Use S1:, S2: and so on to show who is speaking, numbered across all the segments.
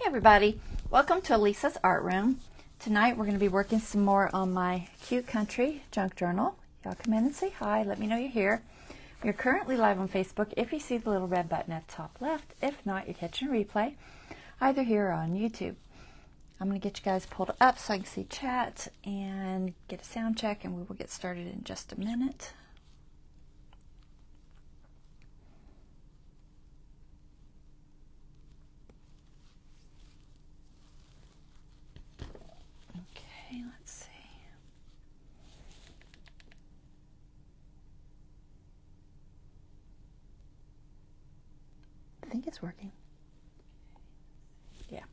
S1: Hey everybody, welcome to Lisa's Art Room. Tonight we're going to be working some more on my cute country junk journal. Y'all come in and say hi, let me know you're here. You're currently live on Facebook if you see the little red button at the top left. If not, you're catching a replay either here or on YouTube. I'm going to get you guys pulled up so I can see chat and get a sound check, and we will get started in just a minute. Okay, let's see. I think it's working. Yeah.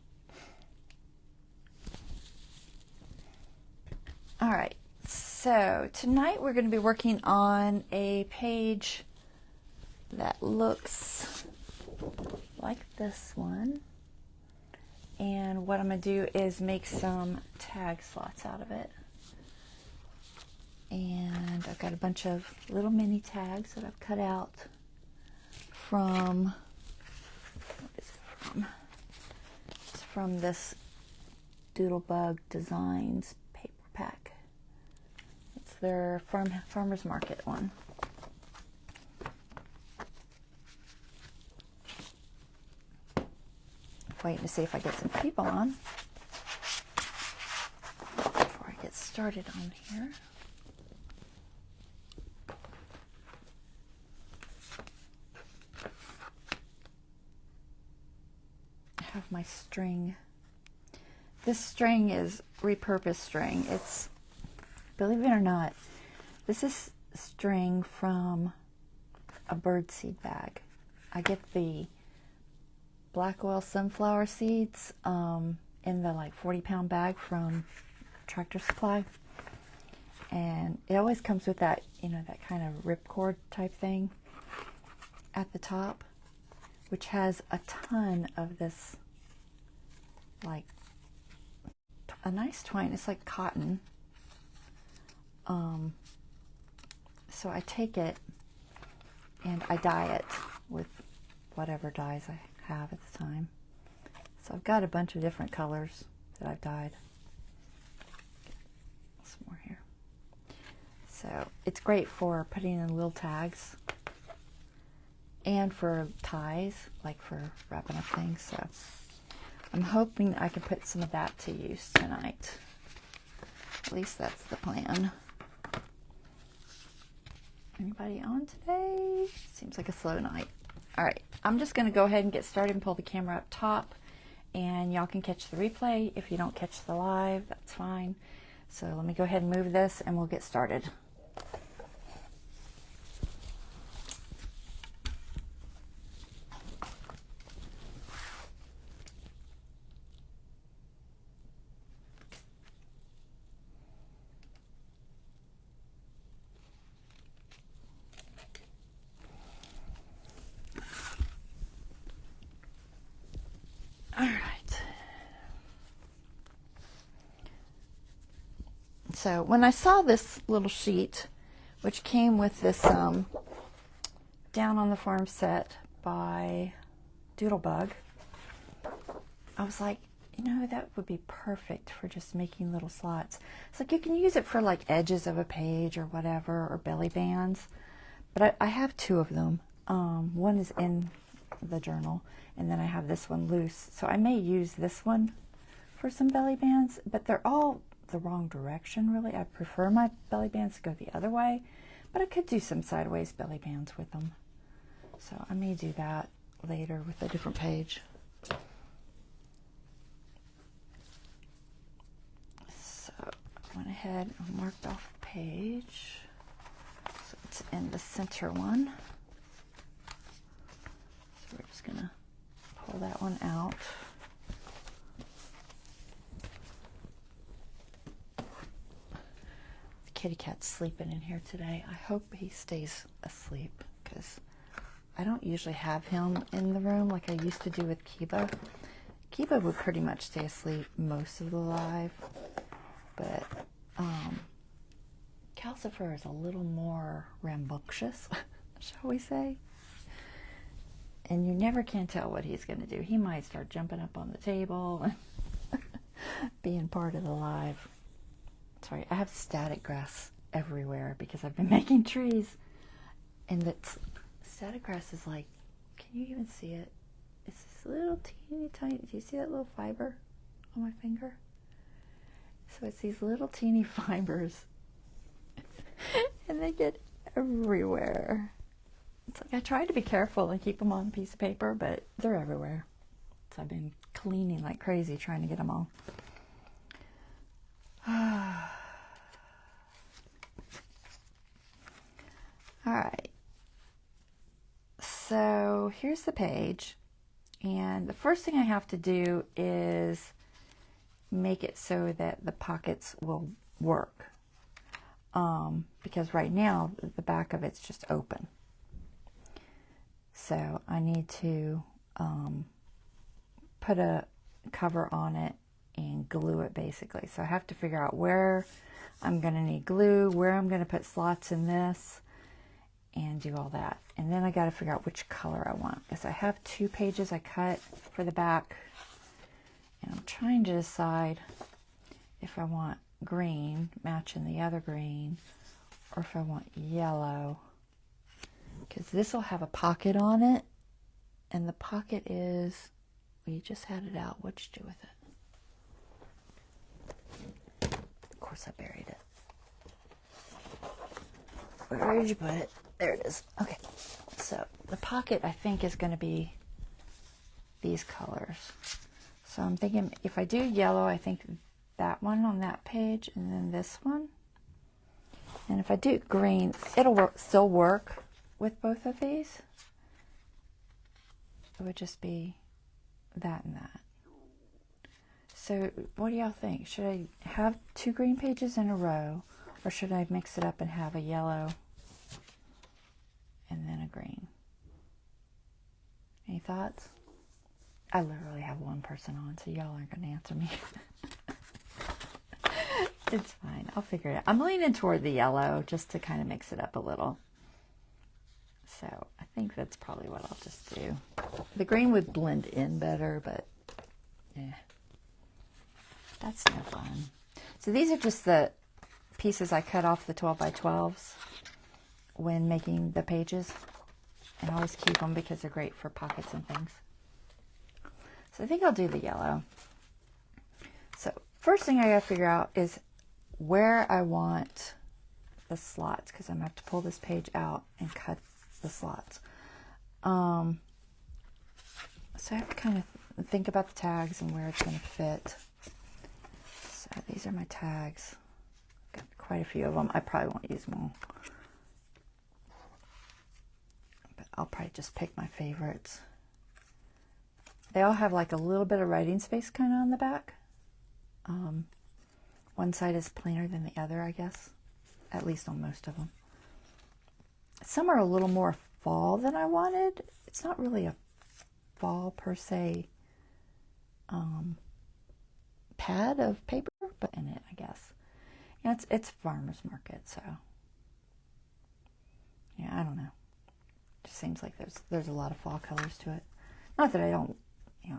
S1: All right, so tonight we're going to be working on a page that looks like this one. And what I'm going to do is make some tag slots out of it. And I've got a bunch of little mini tags that I've cut out from, what is it from? It's from this Doodlebug Designs paper pack. It's their farmer's market one. Waiting to see if I get some people on before I get started on here. I have my string. This string is repurposed string. It's, believe it or not, this is string from a birdseed bag. I get the black oil sunflower seeds in the like 40-pound bag from Tractor Supply, and it always comes with that, you know, that kind of ripcord type thing at the top, which has a ton of this, like a nice twine. It's like cotton. So I take it and I dye it with whatever dyes I have at the time. So I've got a bunch of different colors that I've dyed. Some more here. So it's great for putting in little tags and for ties, like for wrapping up things. So I'm hoping I can put some of that to use tonight. At least that's the plan. Anybody on today? Seems like a slow night. All right, I'm just going to go ahead and get started and pull the camera up top, and y'all can catch the replay. If you don't catch the live, that's fine. So let me go ahead and move this and we'll get started. All right. So when I saw this little sheet, which came with this Down on the Farm set by Doodlebug, I was like, you know, that would be perfect for just making little slots. It's like you can use it for like edges of a page or whatever, or belly bands. But I have two of them. One is in the journal, and then I have this one loose. So I may use this one for some belly bands, but they're all the wrong direction, really. I prefer my belly bands to go the other way, but I could do some sideways belly bands with them. So I may do that later with a different page. So I went ahead and marked off the page. So it's in the center one. So we're just gonna pull that one out. The kitty cat's sleeping in here today. I hope he stays asleep, because I don't usually have him in the room like I used to do with Kiba. Kiba would pretty much stay asleep most of the live, but Calcifer is a little more rambunctious, shall we say. And you never can tell what he's going to do. He might start jumping up on the table and being part of the live. Sorry, I have static grass everywhere because I've been making trees. And that static grass is like, can you even see it? It's this little teeny tiny, do you see that little fiber on my finger? So it's these little teeny fibers. And they get everywhere. It's like I tried to be careful and keep them on a piece of paper, but they're everywhere. So I've been cleaning like crazy trying to get them all. All right. So here's the page. And the first thing I have to do is make it so that the pockets will work. Because right now the back of it's just open. So I need to put a cover on it and glue it basically. So I have to figure out where I'm going to need glue, where I'm going to put slots in this, and do all that. And then I got to figure out which color I want, because I have 2 pages I cut for the back, and I'm trying to decide if I want green matching the other green, or if I want yellow, because this will have a pocket on it, and the pocket is, well, you just had it out. What'd you do with it? Of course I buried it. Where did you put it? There it is. Okay, so the pocket I think is going to be these colors. So I'm thinking if I do yellow, I think that one on that page, and then this one. And if I do green, it'll still work with both of these. It would just be that and that. So what do y'all think? Should I have 2 green pages in a row, or should I mix it up and have a yellow and then a green? Any thoughts? I literally have one person on, so y'all aren't going to answer me. It's fine. I'll figure it out. I'm leaning toward the yellow just to kind of mix it up a little. So I think that's probably what I'll just do. The green would blend in better, but yeah, that's no fun. So these are just the pieces I cut off the 12 by 12s when making the pages. And I always keep them because they're great for pockets and things. So I think I'll do the yellow. So first thing I gotta figure out is where I want the slots, because I'm gonna have to pull this page out and cut the slots. So I have to kind of think about the tags and where it's going to fit. So these are my tags. Got quite a few of them. I probably won't use them all, but I'll probably just pick my favorites. They all have like a little bit of writing space kind of on the back. One side is plainer than the other, I guess, at least on most of them. Some are a little more fall than I wanted. It's not really a fall per se pad of paper, but in it, I guess. Yeah, it's farmer's market, so yeah, I don't know. It just seems like there's a lot of fall colors to it. Not that I don't,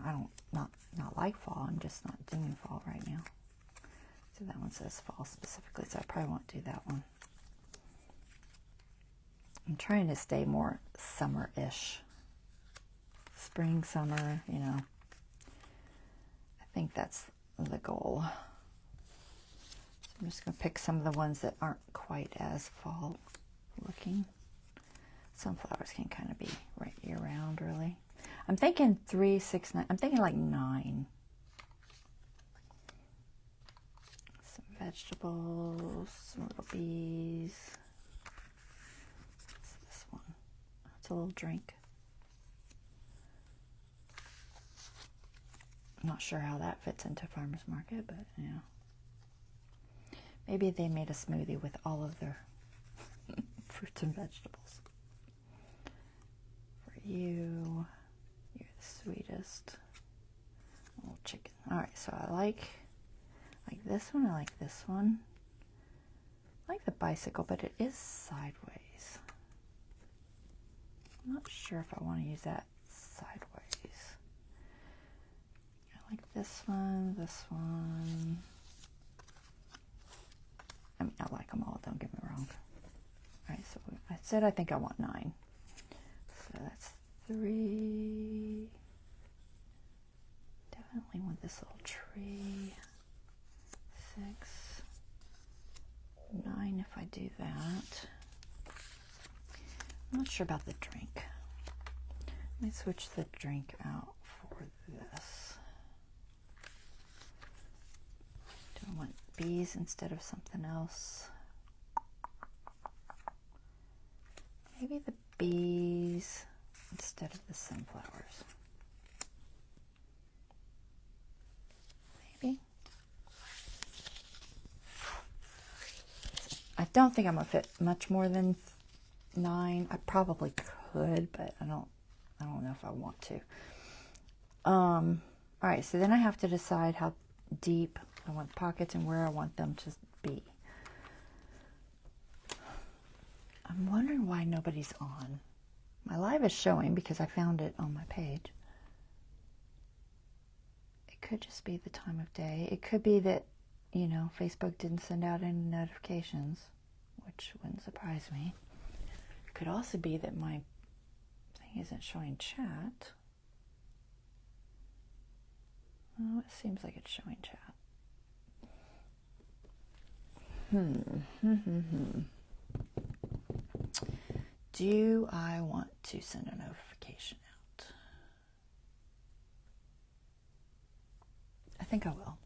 S1: I don't not like fall. I'm just not doing fall right now. So that one says fall specifically, so I probably won't do that one. I'm trying to stay more summer-ish. Spring, summer, I think that's the goal. So I'm just going to pick some of the ones that aren't quite as fall looking. Sunflowers can kind of be right year-round, really. I'm thinking 3, 6, 9. I'm thinking like 9. Some vegetables, some little bees. What's this one? It's a little drink. I'm not sure how that fits into farmer's market, but yeah. Maybe they made a smoothie with all of their fruits and vegetables. For you, you're the sweetest. A little chicken. All right, so I like this one. I like this one. I like the bicycle, but it is sideways. I'm not sure if I want to use that sideways. I like this one, this one. I mean, I like them all, don't get me wrong. All right, so I said I think I want 9. So that's 3. Definitely want this little tree. 6, 9 if I do that. I'm not sure about the drink. Let me switch the drink out for this. Do I want bees instead of something else? Maybe the bees instead of the sunflowers. Maybe. I don't think I'm gonna fit much more than 9. I probably could, but I don't know if I want to. All right, so then I have to decide how deep I want the pockets and where I want them to be. I'm wondering why nobody's on. My live is showing because I found it on my page. It could just be the time of day. It could be that, you know, Facebook didn't send out any notifications, which wouldn't surprise me. It could also be that my thing isn't showing chat. Oh, it seems like it's showing chat. Do I want to send a notification out? I think I will.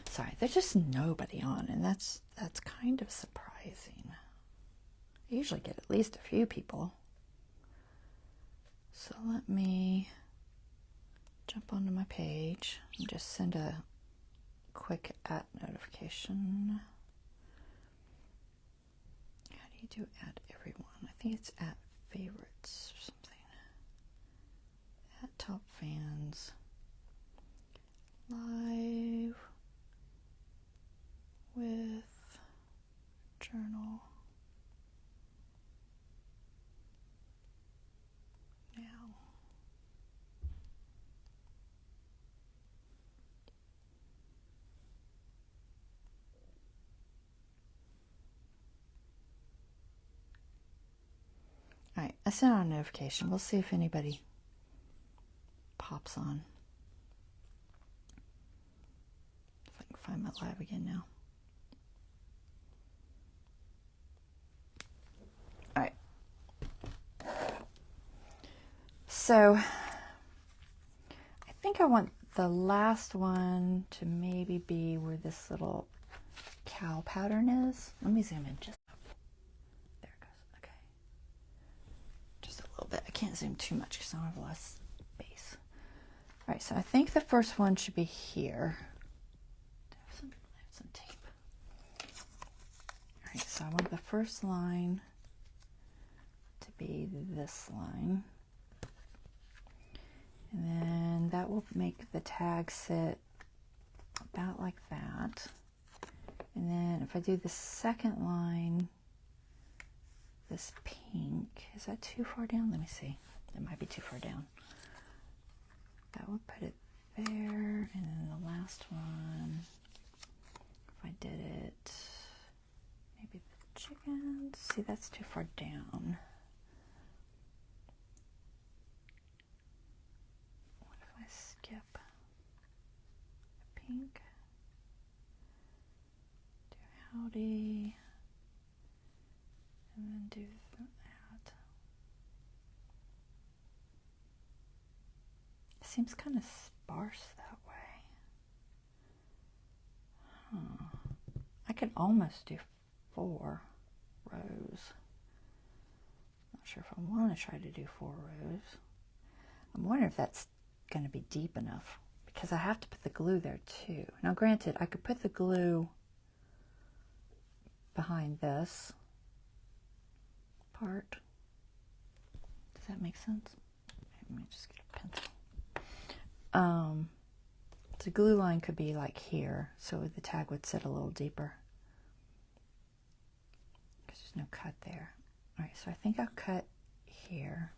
S1: Sorry, there's just nobody on, and that's kind of surprising. I usually get at least a few people. So let me jump onto my page and just send a quick @ notification. How do you do @ everyone? I think it's @ favorites or something. @ top fans. Live with journal now. All right, I sent out a notification. We'll see if anybody pops on. If I can find my live again now. All right. So I think I want the last one to maybe be where this little cow pattern is. Let me zoom in just. There it goes. Okay. Just a little bit. I can't zoom too much because I don't have a lot of space. All right, so I think the first one should be here. I have some tape. All right, so I want the first line to be this line. And then that will make the tag sit about like that. And then if I do the second line, this pink, is that too far down? Let me see. It might be too far down. That would put it there. And then the last one, if I did it, maybe the chickens. See, that's too far down. Skip the pink, do howdy, and then do that. It seems kind of sparse that way. I could almost do 4 rows. Not sure if I want to try to do 4 rows. I'm wondering if that's going to be deep enough because I have to put the glue there too. Now granted, I could put the glue behind this part. Does that make sense? Let me just get a pencil. The glue line could be like here, so the tag would sit a little deeper because there's no cut there. All right, so I think I'll cut here.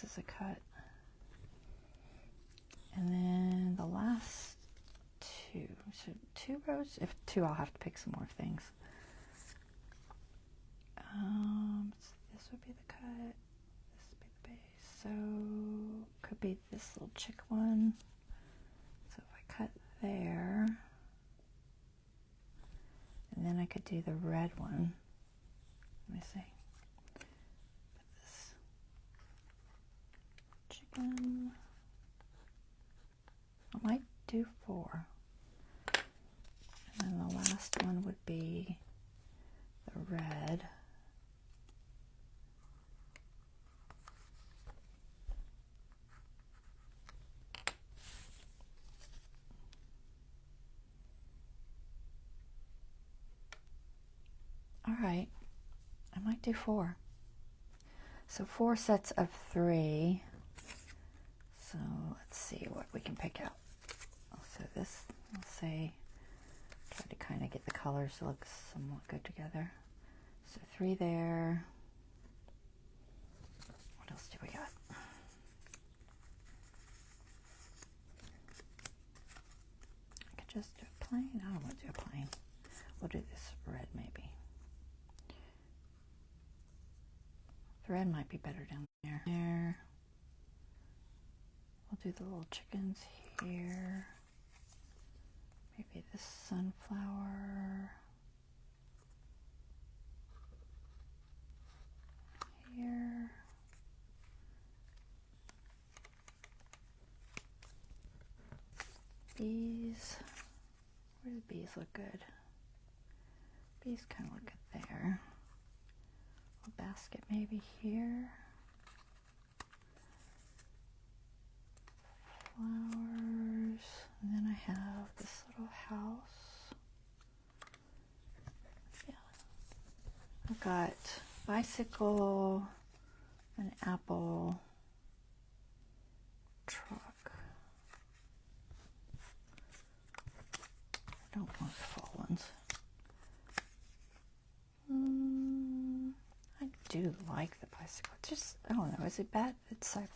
S1: this is a cut. And then the last two, so 2 rows, if 2 I'll have to pick some more things. So this would be the cut, this would be the base, so could be this little chick one. So if I cut there, and then I could do the red one. Let me see. Put this chicken. I might do 4. And then the last one would be the red. All right, I might do 4. So 4 sets of 3. So let's see what we can pick out. So this, I'll say, try to kind of get the colors to look somewhat good together. So 3 there. What else do we got? I could just do a plain. I don't want to do a plain. We'll do this red maybe. The red might be better down there. We'll do the little chickens here. Maybe this sunflower here. Bees. Where do bees look good? Bees kind of look good there. A basket maybe here. Flowers. And then I have this little house. Yeah. I've got bicycle, an apple, truck. I don't want fall ones. I do like the bicycle. It's just, I don't know, is it bad? It's sideways.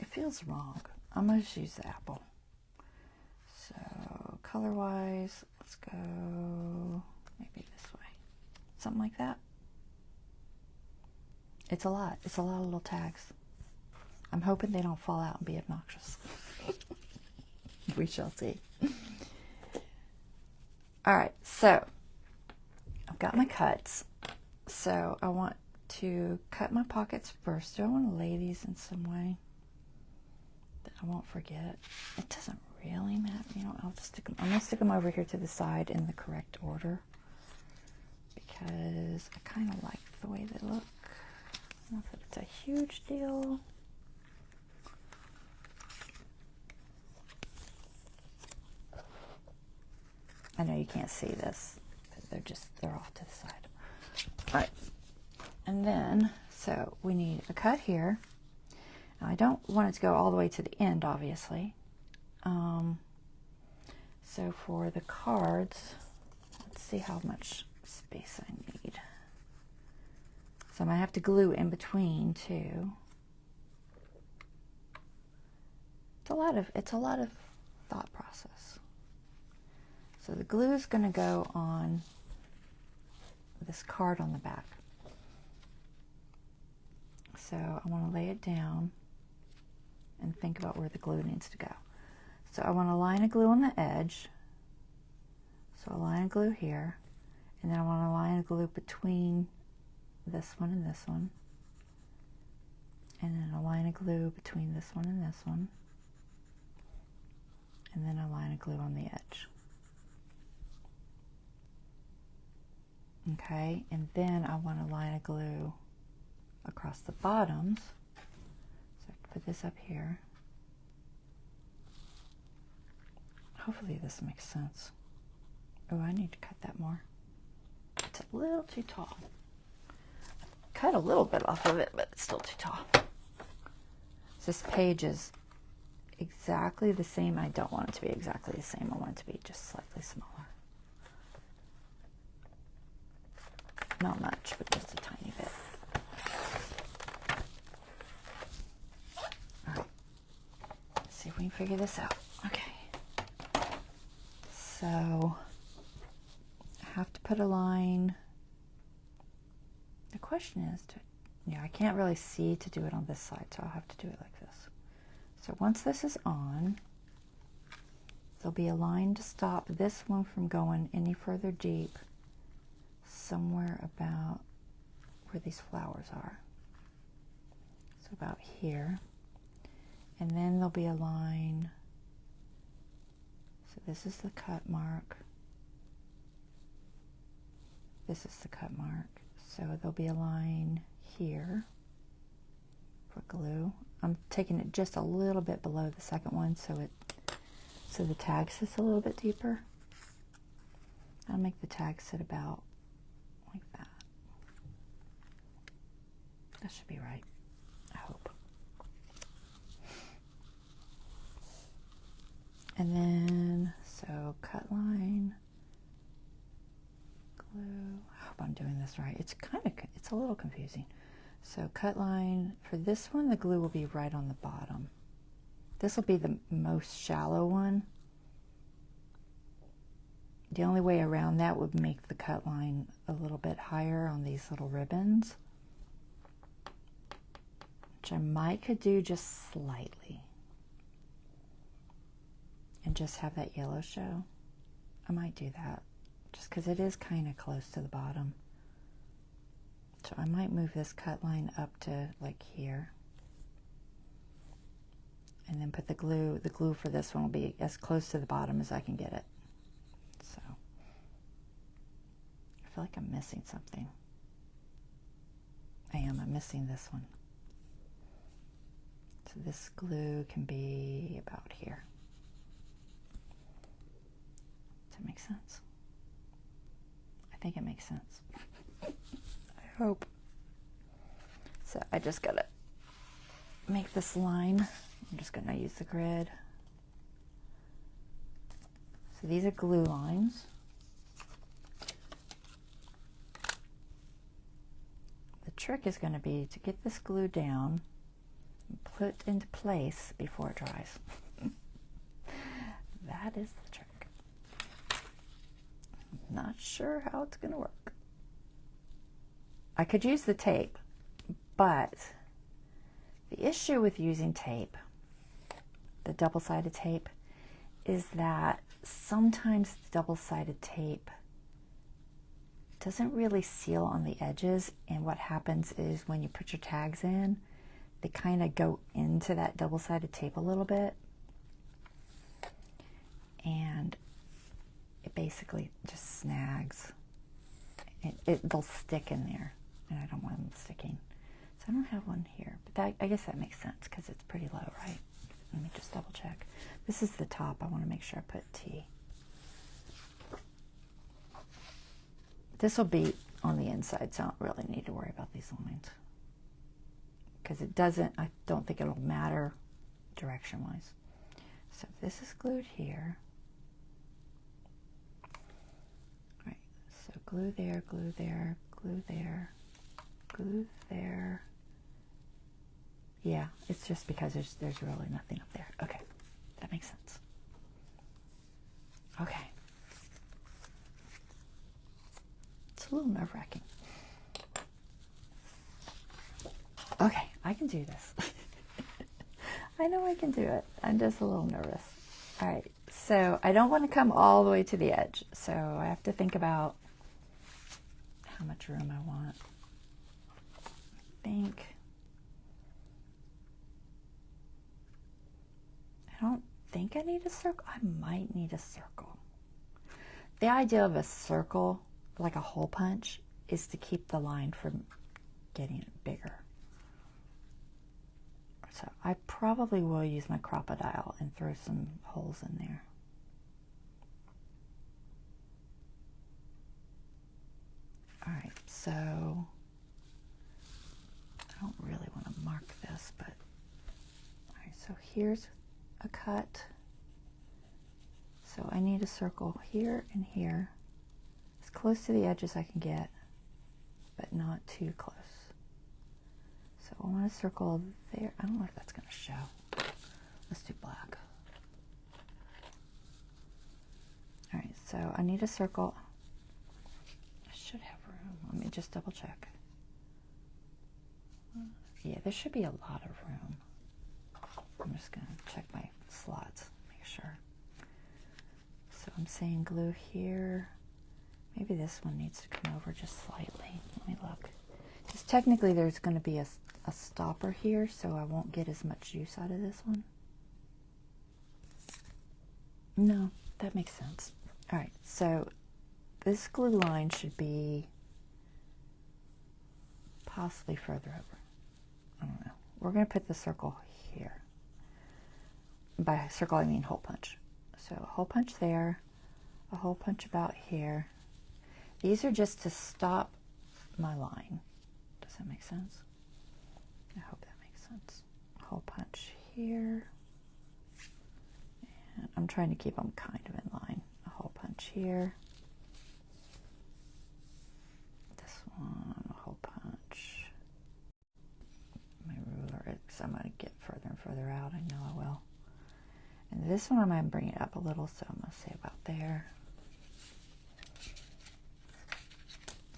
S1: It feels wrong. I'm going to just use the apple. So color-wise, let's go maybe this way. Something like that. It's a lot. It's a lot of little tags. I'm hoping they don't fall out and be obnoxious. We shall see. All right, so I've got my cuts. So I want to cut my pockets first. Do I want to lay these in some way that I won't forget? It doesn't really matter. You know, I'll just stick them. I'm going to stick them over here to the side in the correct order because I kind of like the way they look. Not that it's a huge deal. I know you can't see this. They're off to the side. All right. And then, so we need a cut here. Now, I don't want it to go all the way to the end, obviously. So for the cards, let's see how much space I need. So I might have to glue in between too. It's a lot of thought process. So the glue is going to go on this card on the back. So I want to lay it down and think about where the glue needs to go. So I want a line of glue on the edge. So a line of glue here. And then I want a line of glue between this one and this one. And then a line of glue between this one and this one. And then a line of glue on the edge. Okay, and then I want a line of glue across the bottoms. So I can put this up here. Hopefully this makes sense. Oh, I need to cut that more. It's a little too tall. I've cut a little bit off of it, but it's still too tall. This page is exactly the same. I don't want it to be exactly the same. I want it to be just slightly smaller. Not much, but just a tiny bit. see if we can figure this out. Okay. So I have to put a line. The question is, I can't really see to do it on this side, so I'll have to do it like this. So once this is on, there'll be a line to stop this one from going any further deep, somewhere about where these flowers are. So about here. And then there'll be a line. So this is the cut mark. This is the cut mark. So there'll be a line here for glue. I'm taking it just a little bit below the second one so the tag sits a little bit deeper. I'll make the tag sit about like that. That should be right, I hope. And then, so cut line, glue. I hope I'm doing this right. It's a little confusing. So cut line, for this one, the glue will be right on the bottom. This will be the most shallow one. The only way around that would make the cut line a little bit higher on these little ribbons, which I could do just slightly. And just have that yellow show. I might do that, just because it is kind of close to the bottom. So I might move this cut line up to like here. And then put the glue. The glue for this one will be as close to the bottom as I can get it. So I feel like I'm missing something. I'm missing this one. So this glue can be about here. Does that make sense? I think it makes sense. I hope. So I just gotta make this line. I'm just gonna use the grid. So these are glue lines. The trick is gonna be to get this glue down and put into place before it dries. That is the trick. Not sure how it's going to work. I could use the tape, but the issue with using tape, the double-sided tape, is that sometimes the double-sided tape doesn't really seal on the edges, and what happens is when you put your tags in, they kind of go into that double-sided tape a little bit, and it basically just snags. They'll stick in there, and I don't want them sticking. So I don't have one here, but I guess that makes sense because it's pretty low, right? Let me just double check. This is the top. I want to make sure I put T. This will be on the inside, so I don't really need to worry about these lines because I don't think it'll matter direction-wise. So this is glued here. So glue there, glue there, glue there, glue there. Yeah, it's just because there's really nothing up there. Okay, that makes sense. Okay. It's a little nerve-wracking. Okay, I can do this. I know I can do it. I'm just a little nervous. All right, so I don't want to come all the way to the edge, so I have to think about how much room I want. I don't think I need a circle. I might need a circle. The idea of a circle, like a hole punch, is to keep the line from getting bigger. So I probably will use my crocodile and throw some holes in there. All right, so I don't really want to mark this, but all right, so here's a cut. So I need a circle here and here, as close to the edge as I can get, but not too close. So I want a circle there. I don't know if that's going to show. Let's do black. All right, so I need a circle. I should have room. Let me just double check. Yeah, there should be a lot of room. I'm just going to check my slots, make sure. So I'm saying glue here. Maybe this one needs to come over just slightly. Let me look. Because technically there's going to be a stopper here, so I won't get as much juice out of this one. No, that makes sense. All right, so this glue line should be possibly further over. I don't know. We're going to put the circle here. By circle, I mean hole punch. So a hole punch there, a hole punch about here. These are just to stop my line. Does that make sense? I hope that makes sense. Hole punch here. And I'm trying to keep them kind of in line. A hole punch here. This one, a hole punch. My ruler, because I'm going to get further and further out. I know I will. And this one I'm going to bring it up a little, so I'm going to say about there.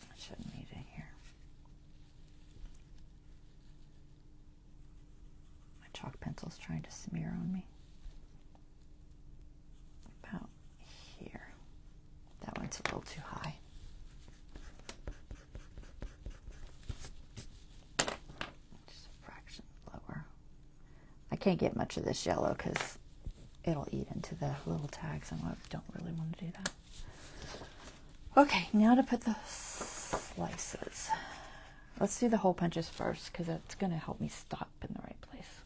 S1: I shouldn't need it here. My chalk pencil's trying to smear on me. About here. That one's a little too high. Just a fraction lower. I can't get much of this yellow because it'll eat into the little tags, and I don't really want to do that. Okay, now to put the slices. Let's do the hole punches first, because that's going to help me stop in the right place.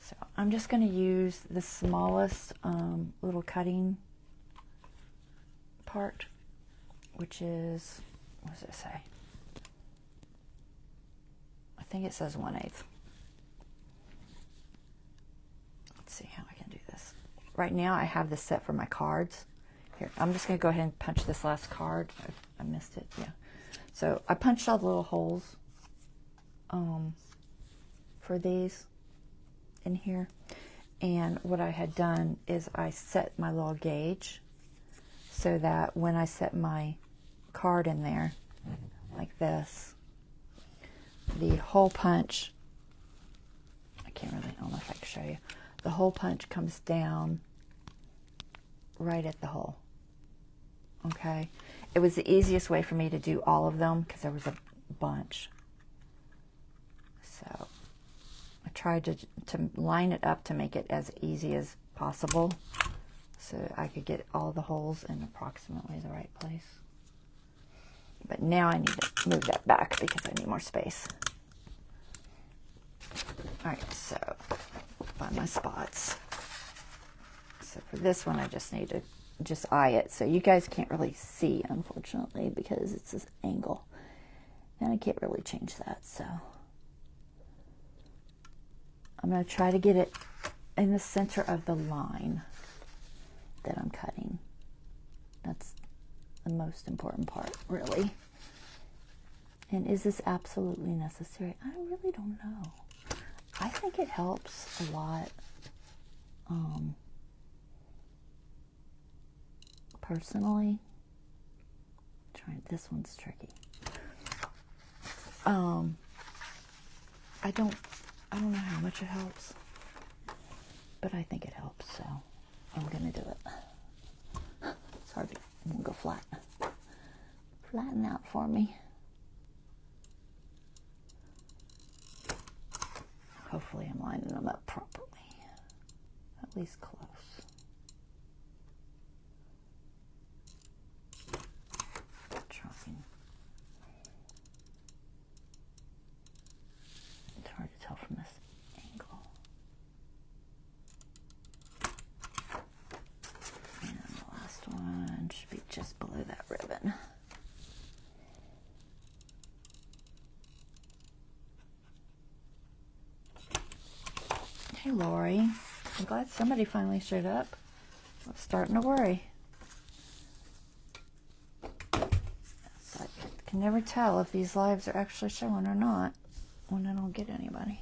S1: So I'm just going to use the smallest little cutting part, which is, what does it say? I think it says 1/8. See how I can do this. Right now I have this set for my cards. Here, I'm just going to go ahead and punch this last card. I missed it, yeah. So I punched all the little holes for these in here. And what I had done is I set my little gauge so that when I set my card in there, like this, the hole punch, I don't know if I can show you. The hole punch comes down right at the hole. Okay? It was the easiest way for me to do all of them because there was a bunch. So I tried to line it up to make it as easy as possible so I could get all the holes in approximately the right place. But now I need to move that back because I need more space. Alright, so find my spots. So for this one, I just need to just eye it. So you guys can't really see, unfortunately, because it's this angle. And I can't really change that, so I'm going to try to get it in the center of the line that I'm cutting. That's the most important part, really. And is this absolutely necessary? I really don't know. I think it helps a lot, personally. This one's tricky. I don't know how much it helps, but I think it helps, so I'm gonna do it. Sorry, I'm gonna go flat. Flatten out for me. Hopefully I'm lining them up properly, at least close. Trying. It's hard to tell from this angle. And the last one should be just below that ribbon. Hey Lori, I'm glad somebody finally showed up. I was starting to worry. So I can never tell if these lives are actually showing or not when I don't get anybody.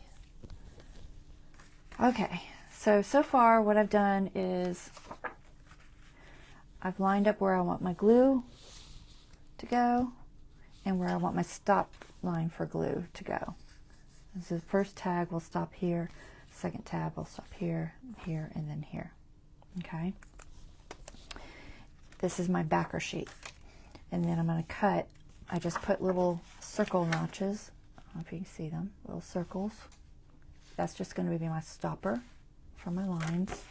S1: Okay, So far what I've done is I've lined up where I want my glue to go and where I want my stop line for glue to go. So the first tag will stop here, second tab will stop here, here, and then here. Okay. This is my backer sheet. And then I'm going to cut. I just put little circle notches. I don't know if you can see them, little circles. That's just going to be my stopper for my lines.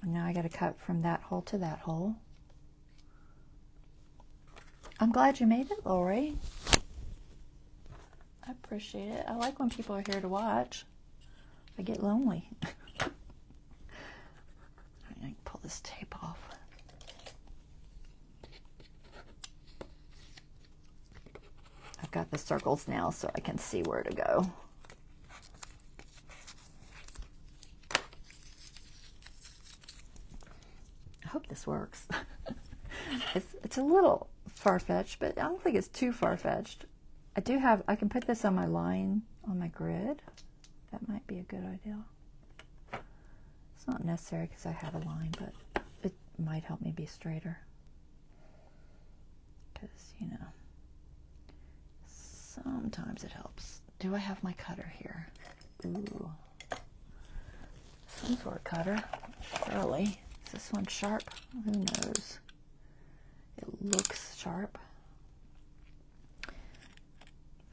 S1: And now I got to cut from that hole to that hole. I'm glad you made it, Lori. I appreciate it. I like when people are here to watch. I get lonely. I can pull this tape off. I've got the circles now so I can see where to go. I hope this works. It's a little far-fetched, but I don't think it's too far-fetched. I can put this on my line, on my grid. That might be a good idea. It's not necessary because I have a line, but it might help me be straighter. Because, you know, sometimes it helps. Do I have my cutter here? Ooh. Some sort of cutter. Surely. Is this one sharp? Who knows? It looks sharp.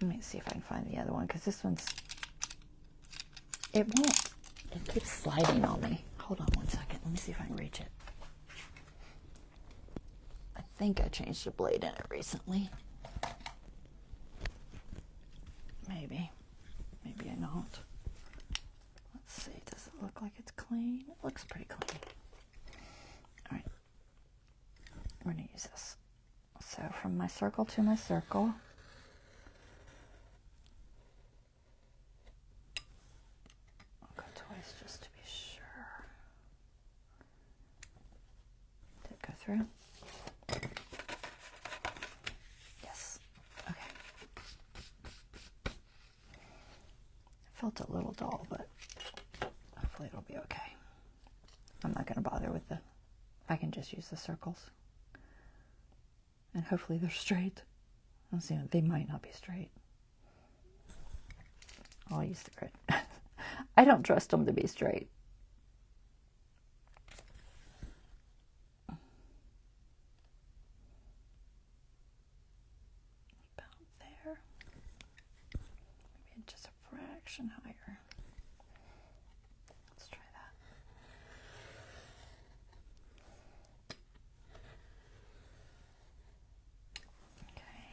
S1: Let me see if I can find the other one, because this one's, it won't, it keeps sliding on me. Hold on one second. Let me see if I can reach it. I think I changed the blade in it recently. Maybe I not. Let's see, does it look like it's clean? It looks pretty clean. All right, we're gonna use this. So from my circle to my circle, I'll go twice just to be sure. Did it go through? Yes. Okay. Felt a little dull, but hopefully it'll be okay. I'm not going to bother with I can just use the circles. And hopefully they're straight. I'm seeing they might not be straight. I'll use the grid. I don't trust them to be straight. About there. Maybe just a fraction higher. Let's try that. Okay.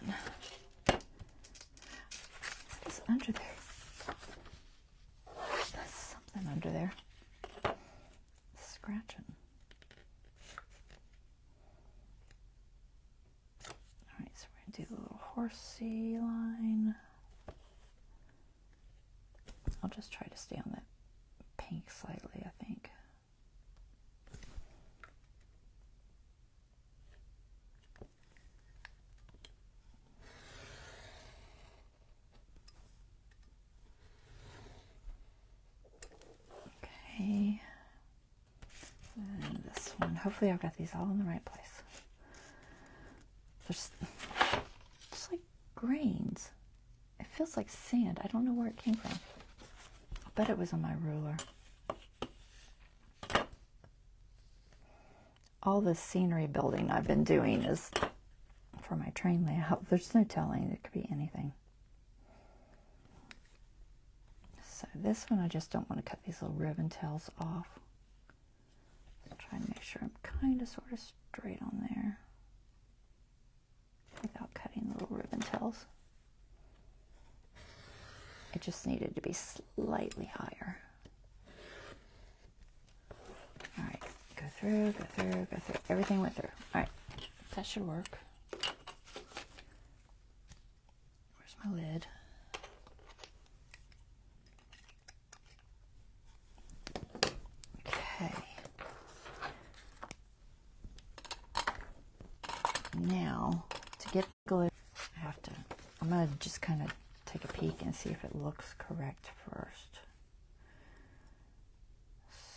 S1: And then, what is under there? There's something under there. Scratching. Alright, so we're going to do the little horsey line. I'll just try to stay on that pink slightly, I think. Okay. And this one. Hopefully I've got these all in the right place. There's just like grains. It feels like sand. I don't know where it came from. I bet it was on my ruler. All the scenery building I've been doing is for my train layout. There's no telling. It could be anything. So this one, I just don't want to cut these little ribbon tails off. So try and make sure I'm kind of sort of straight on there without cutting the little ribbon tails. It just needed to be slightly higher. All right, go through, go through, go through. Everything went through. All right, that should work. Where's my lid? Okay. Now, to get glue, I'm going to just kind of take a peek and see if it looks correct first.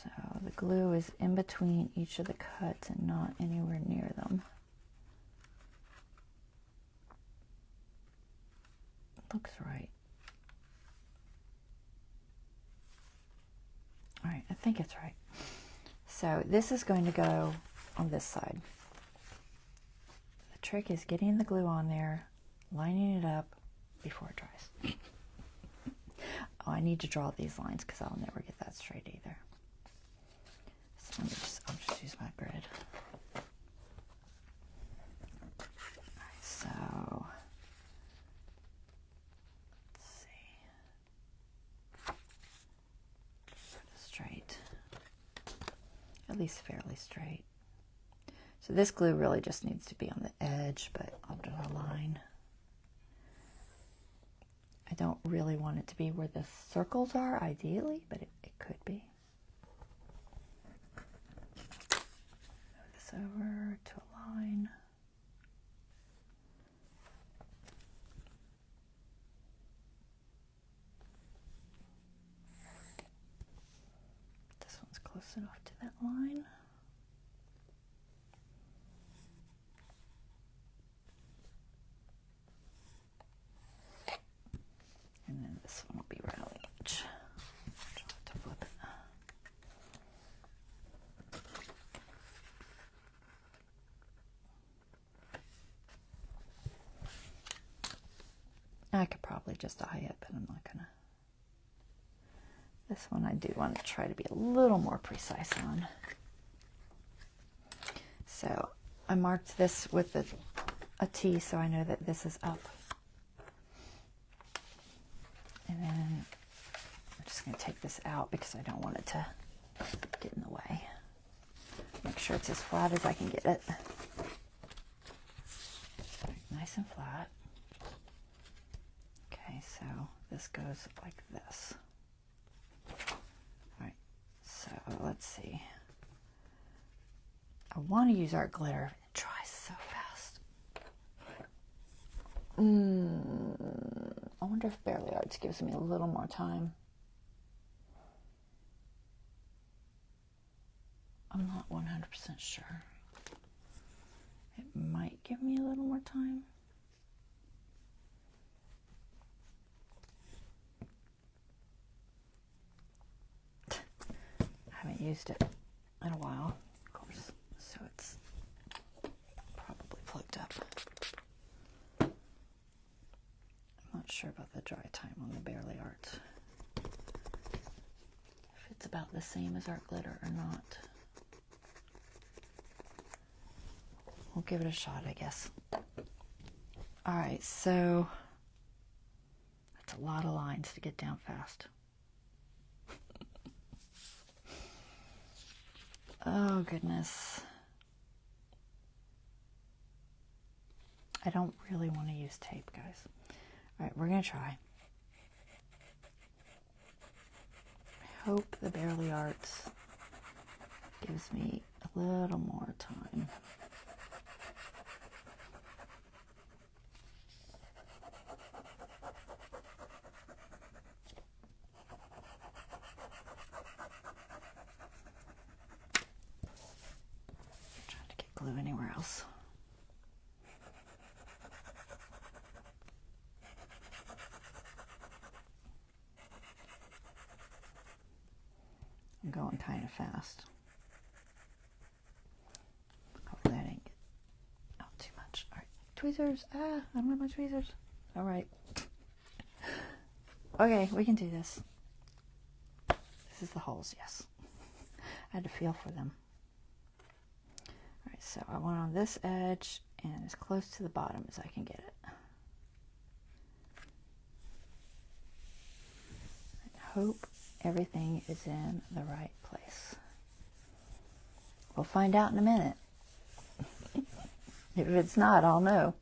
S1: So the glue is in between each of the cuts and not anywhere near them. Looks right. All right, I think it's right. So this is going to go on this side. The trick is getting the glue on there, lining it up before it dries. Oh, I need to draw these lines because I'll never get that straight either. So I'll just use my grid. All right, so let's see. Sort of straight, at least fairly straight. So this glue really just needs to be on the edge, but I'll draw a line. I don't really want it to be where the circles are, ideally, but it could be. Move this over to a line. This one's close enough to that line. And then this one will be right on the edge. Try to flip it. I could probably just eye it, but I'm not gonna. This one I do want to try to be a little more precise on. So I marked this with a T so I know that this is up. And then I'm just going to take this out because I don't want it to get in the way. Make sure it's as flat as I can get it. Nice and flat. Okay, so this goes like this. All right, so let's see. I want to use art glitter. It dries so fast. I wonder if Barely Arts gives me a little more time. I'm not 100% sure. It might give me a little more time. I haven't used it in a while, of course, so it's probably plugged up. Not sure about the dry time on the Barely Art. If it's about the same as art glitter or not. We'll give it a shot, I guess. Alright, so that's a lot of lines to get down fast. Oh, goodness. I don't really want to use tape, guys. All right, we're going to try. I hope the Barely Arts gives me a little more time. I'm trying to get glue anywhere else. I'm going kind of fast. Hopefully I didn't get out too much. All right, tweezers. I don't have my tweezers. All right. Okay, we can do this. This is the holes, yes. I had to feel for them. All right, so I want on this edge and as close to the bottom as I can get it. I hope everything is in the right place. We'll find out in a minute. If it's not, I'll know.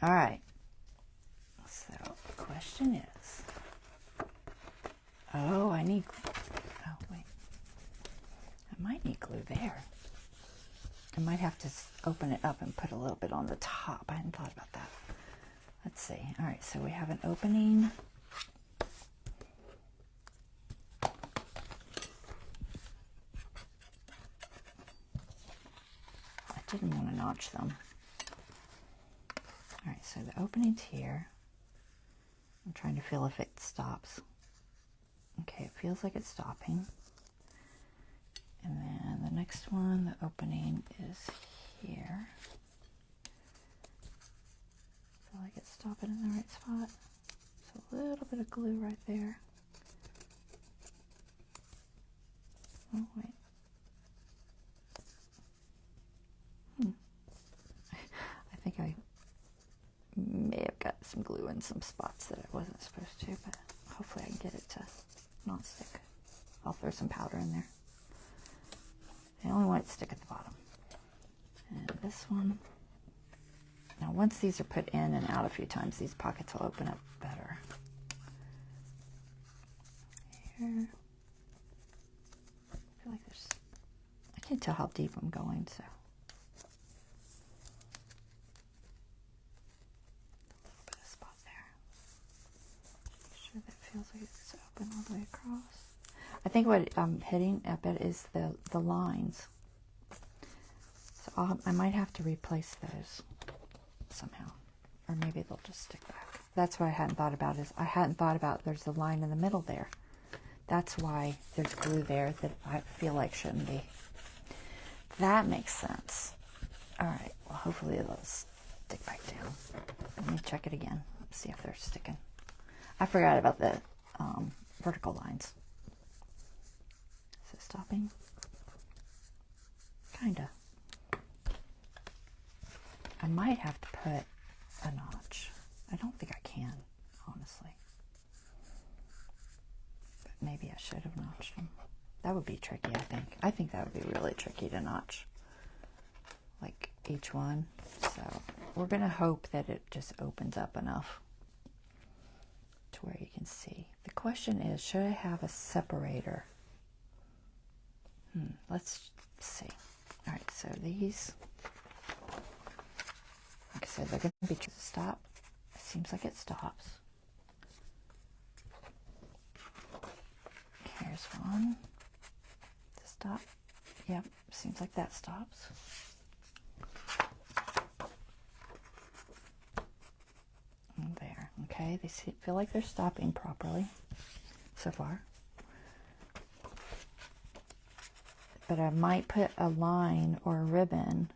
S1: All right. So the question is, oh, I need, oh, wait. I might need glue there. I might have to open it up and put a little bit on the top. I hadn't thought about that. let's see. All right, so we have an opening. I didn't want to notch them. All right, so the opening's here. I'm trying to feel if it stops. Okay, it feels like it's stopping. And then the next one, the opening is here. Feel like it's stopping in the right spot. So a little bit of glue right there. Oh, wait. I think I may have got some glue in some spots that I wasn't supposed to, but hopefully I can get it to not stick. I'll throw some powder in there. I only want it to stick at the bottom. And this one. Now once these are put in and out a few times, these pockets will open up better. Here. I feel like there's, I can't tell how deep I'm going, so. A little bit of spot there. Make sure that feels like it's open all the way across. I think what I'm hitting up at is the lines. So I might have to replace those somehow. Or maybe they'll just stick back. That's what I hadn't thought about, is I hadn't thought about there's a line in the middle there. That's why there's glue there that I feel like shouldn't be. That makes sense. Alright, well hopefully they'll stick back down. Let me check it again. See if they're sticking. I forgot about the vertical lines. Is it stopping? Kinda. I might have to put a notch. I don't think I can, honestly. But maybe I should have notched them. That would be tricky, I think. I think that would be really tricky to notch. Like each one. So we're going to hope that it just opens up enough to where you can see. The question is, should I have a separator? Let's see. All right, so these, like I said, they're going to be stop. It seems like it stops. Here's one. Stop. Yep, seems like that stops. And there. Okay, they feel like they're stopping properly so far. But I might put a line or a ribbon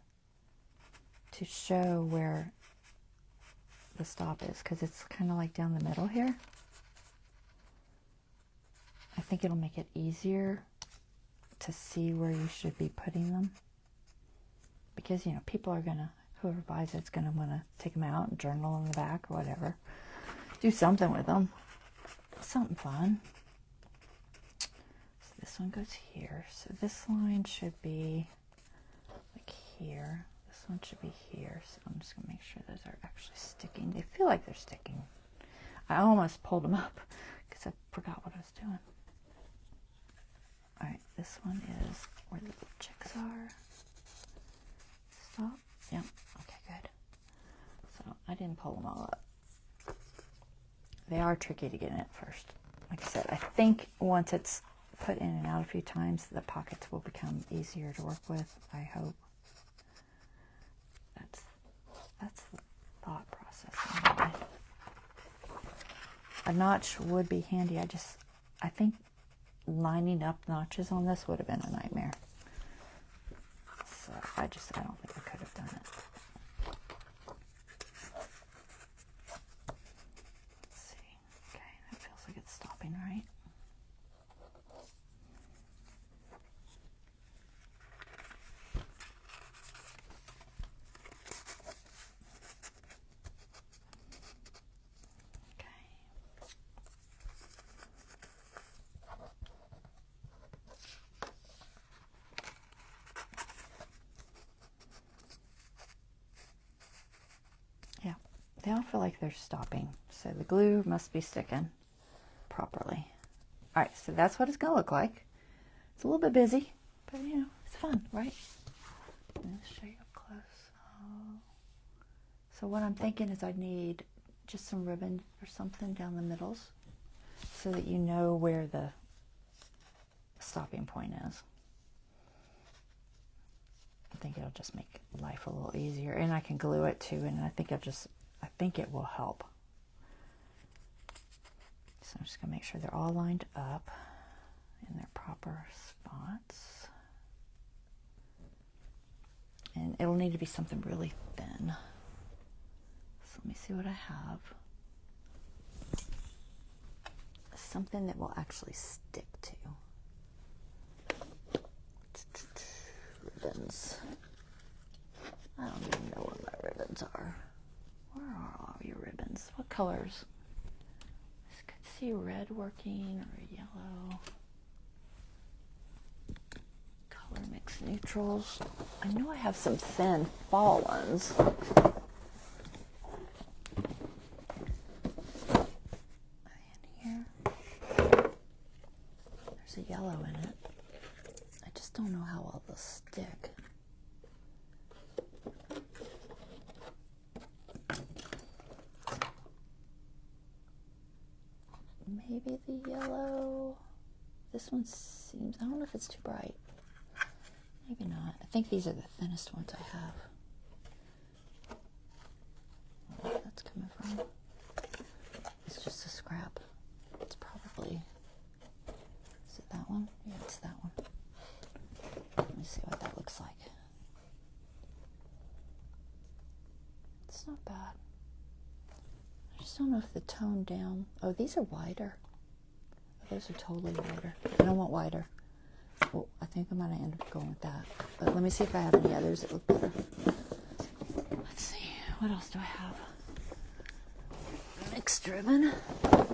S1: to show where the stop is, because it's kind of like down the middle here. I think it'll make it easier to see where you should be putting them, because you know, people are gonna, whoever buys it's gonna want to take them out and journal in the back or whatever, do something with them, something fun. This one goes here, so this line should be like here. This one should be here, so I'm just going to make sure those are actually sticking. They feel like they're sticking. I almost pulled them up because I forgot what I was doing. Alright, this one is where the little chicks are. Stop. Yep, okay, good. So I didn't pull them all up. They are tricky to get in at first. Like I said, I think once it's put in and out a few times, the pockets will become easier to work with, I hope. That's the thought process anyway. A notch would be handy. I think lining up notches on this would have been a nightmare. So I don't think I could have done it. Let's see. Okay, that feels like it's stopping right. They all feel like they're stopping, so the glue must be sticking properly. All right, so that's what it's going to look like. It's a little bit busy, but you know, it's fun, right? Let me show you up close. So what I'm thinking is I need just some ribbon or something down the middles so that you know where the stopping point is. I think it'll just make life a little easier, and I can glue it too, and I think it will help. So I'm just gonna make sure they're all lined up in their proper spots. And it'll need to be something really thin. So let me see what I have. Something that will actually stick to. Ribbons. I don't even know where my ribbons are. Where are all your ribbons? What colors? I could see red working or yellow. Color mix neutrals. I know I have some thin fall ones. And here, there's a yellow in it. I just don't know how well they'll stick. Maybe the yellow. This one seems, I don't know if it's too bright. Maybe not. I think these are the thinnest ones I have. Where that's coming from. It's just a scrap. It's probably, is it that one? Yeah, it's that one. Let me see what that looks like. It's not bad. I just don't know if the tone down, oh, these are wider. Oh, those are totally wider. I don't want wider. Well, I think I might end up going with that. But let me see if I have any others that look better. Let's see. What else do I have? Mixed ribbon. I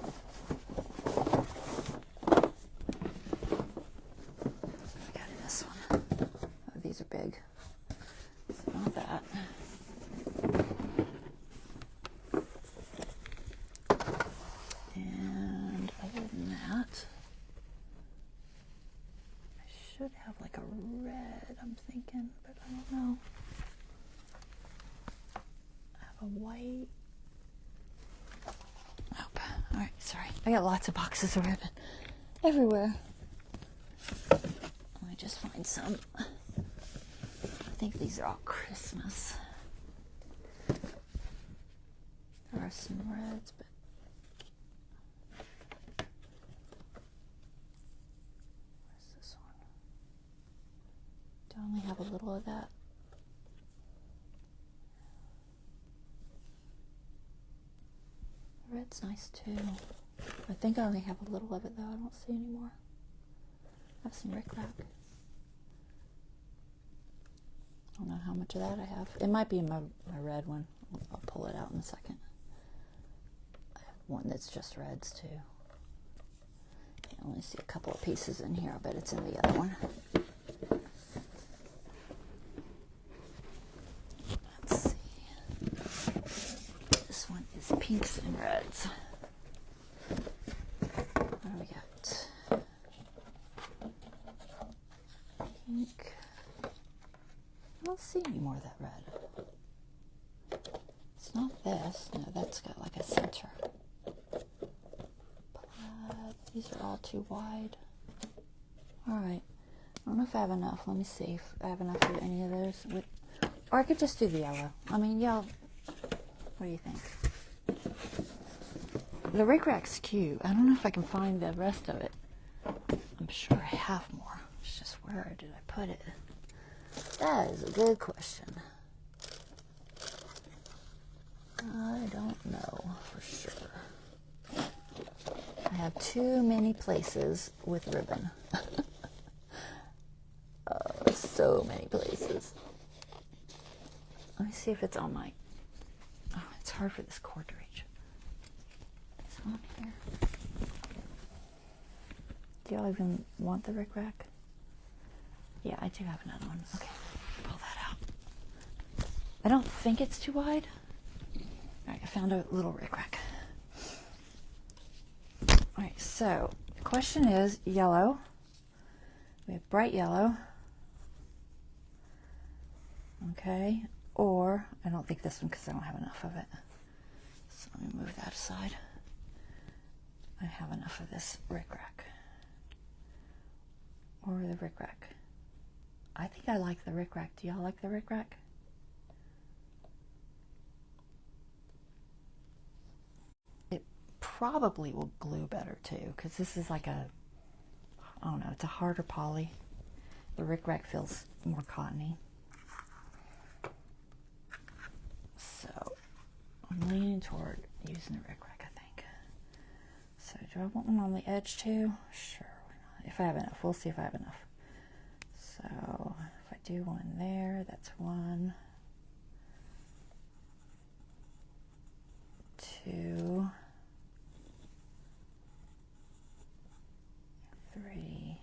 S1: got this one. Oh, these are big. So not that. And other than that, should have like a red, I'm thinking, but I don't know. I have a white. Nope. All right, sorry. I got lots of boxes of ribbon everywhere. Let me just find some. I think these are all Christmas. There are some reds, but I only have a little of that. Red's nice too. I think I only have a little of it though. I don't see any more. I have some rickrack. I don't know how much of that I have. It might be in my red one. I'll pull it out in a second. I have one that's just reds too. I only see a couple of pieces in here. I bet it's in the other one. Pinks and reds. What do we got? Pink. I don't see any more of that red. It's not this. No, that's got like a center. Plaid. These are all too wide. Alright. I don't know if I have enough. Let me see if I have enough of any of those. Or I could just do the yellow. I mean, y'all, what do you think? The rickrack's cute. I don't know if I can find the rest of it. I'm sure I have more. It's just where did I put it? That is a good question. I don't know for sure. I have too many places with ribbon. So many places. Let me see if it's on my... Oh, it's hard for this cord to reach. This one here. Do y'all even want the rickrack? Yeah, I do have another one. Okay, pull that out. I don't think it's too wide. Alright, I found a little rickrack. Alright, so the question is yellow. We have bright yellow. Okay, or I don't think this one because I don't have enough of it. So Let me move that aside. I have enough of this rickrack. Or the rickrack. I think I like the rickrack. Do y'all like the rickrack? It probably will glue better too, because this is like a, I don't know, it's a harder poly. The rickrack feels more cottony. So I'm leaning toward using the rickrack, I think. So do I want one on the edge too? Sure, why not? If I have enough, we'll see if I have enough. So if I do one there, that's 1, 2, 3.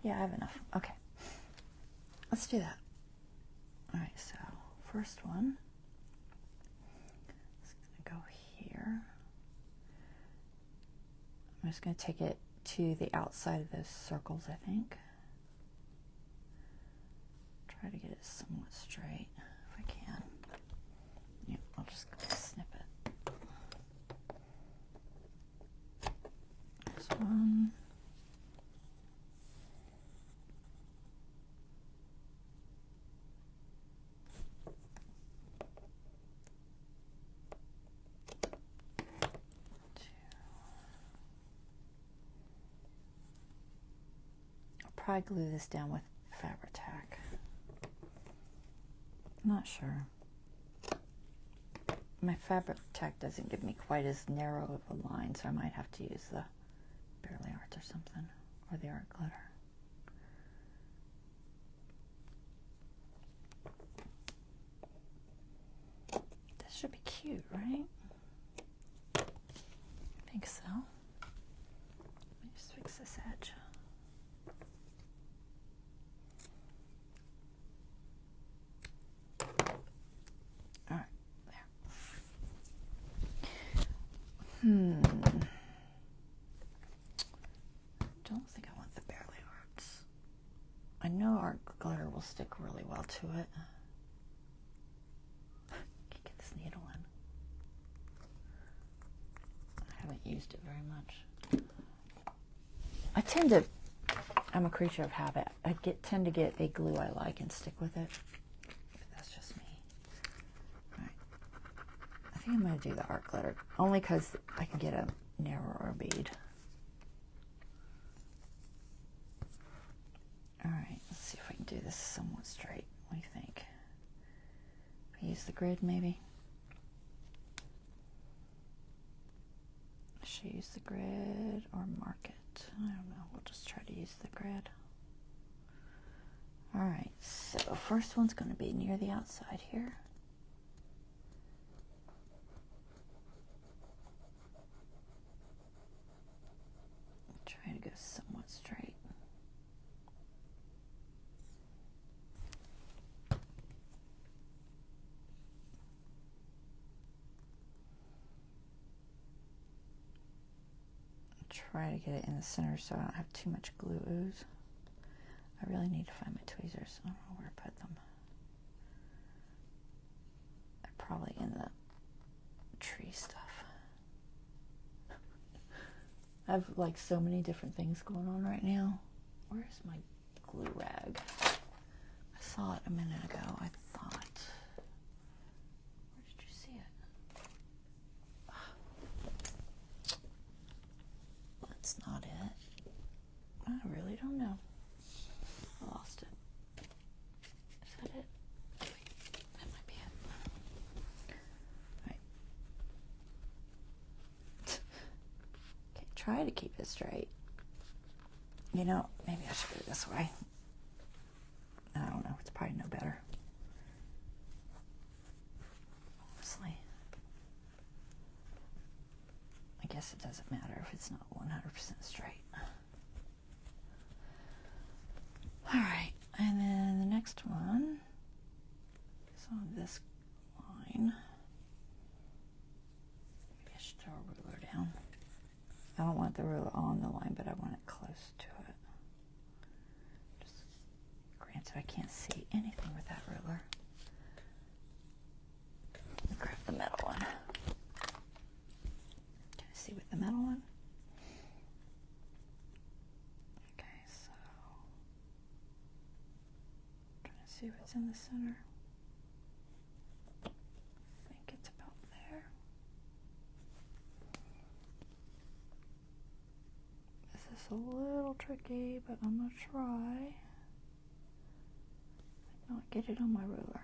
S1: Yeah, I have enough. Okay, let's do that. All right, so first one is going to go here. I'm just going to take it to the outside of those circles, I think. Try to get it somewhat straight if I can. Yep, I'll just snip it. There's one. I'll probably glue this down with Fabri-Tac. Not sure. My Fabri-Tac doesn't give me quite as narrow of a line, so I might have to use the Barely Art or something, or the art glitter. This should be cute, right? I think so. Let me just fix this edge. Don't think I want the Barely Arts. I know art glitter will stick really well to it. Can't get this needle in. I haven't used it very much. I'm a creature of habit. I tend to get a glue I like and stick with it. But that's just me. All right. I think I'm going to do the art glitter, only because I can get a narrower bead. All right, let's see if I can do this somewhat straight. What do you think? If I use the grid, maybe? Should I use the grid or mark it? I don't know. We'll just try to use the grid. All right, so first one's going to be near the outside here. Try to go somewhat straight. Try to get it in the center so I don't have too much glue ooze. I really need to find my tweezers. I don't know where I put them. They're probably in the tree stuff. I have like so many different things going on right now. Where's my glue rag? I saw it a minute ago, I thought. Where did you see it? That's not it. I really don't know. I lost it. Is that it? That might be it. Right. Okay, try to keep it straight. You know, maybe I should go this way. I don't know. It's probably no better. Honestly. I guess it doesn't matter if it's not 100% straight. Alright, and then the next one is on this line. Maybe I should throw a ruler down. I don't want the ruler on the line, but I want it close to it. Just granted, I can't see anything with that ruler. Grab the metal one. that on. Okay, so trying to see if it's in the center. I think it's about there. This is a little tricky, but I'm gonna try. Not get it on my ruler.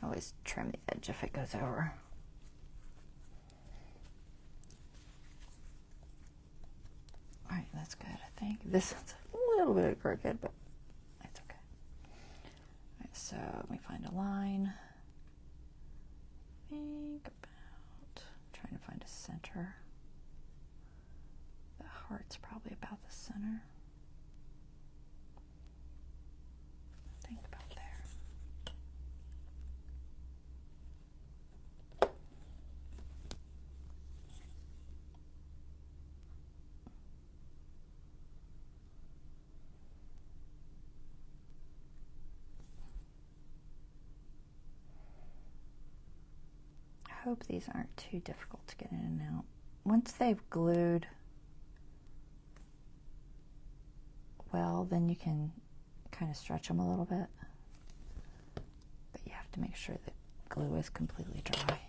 S1: Always trim the edge if it goes over. All right, that's good, I think. This one's a little bit crooked, but it's okay. All right, so let me find a line. Think about trying to find a center. The heart's probably about the center. Think about there. I hope these aren't too difficult to get in and out. Once they've glued well, then you can kind of stretch them a little bit. But you have to make sure that glue is completely dry.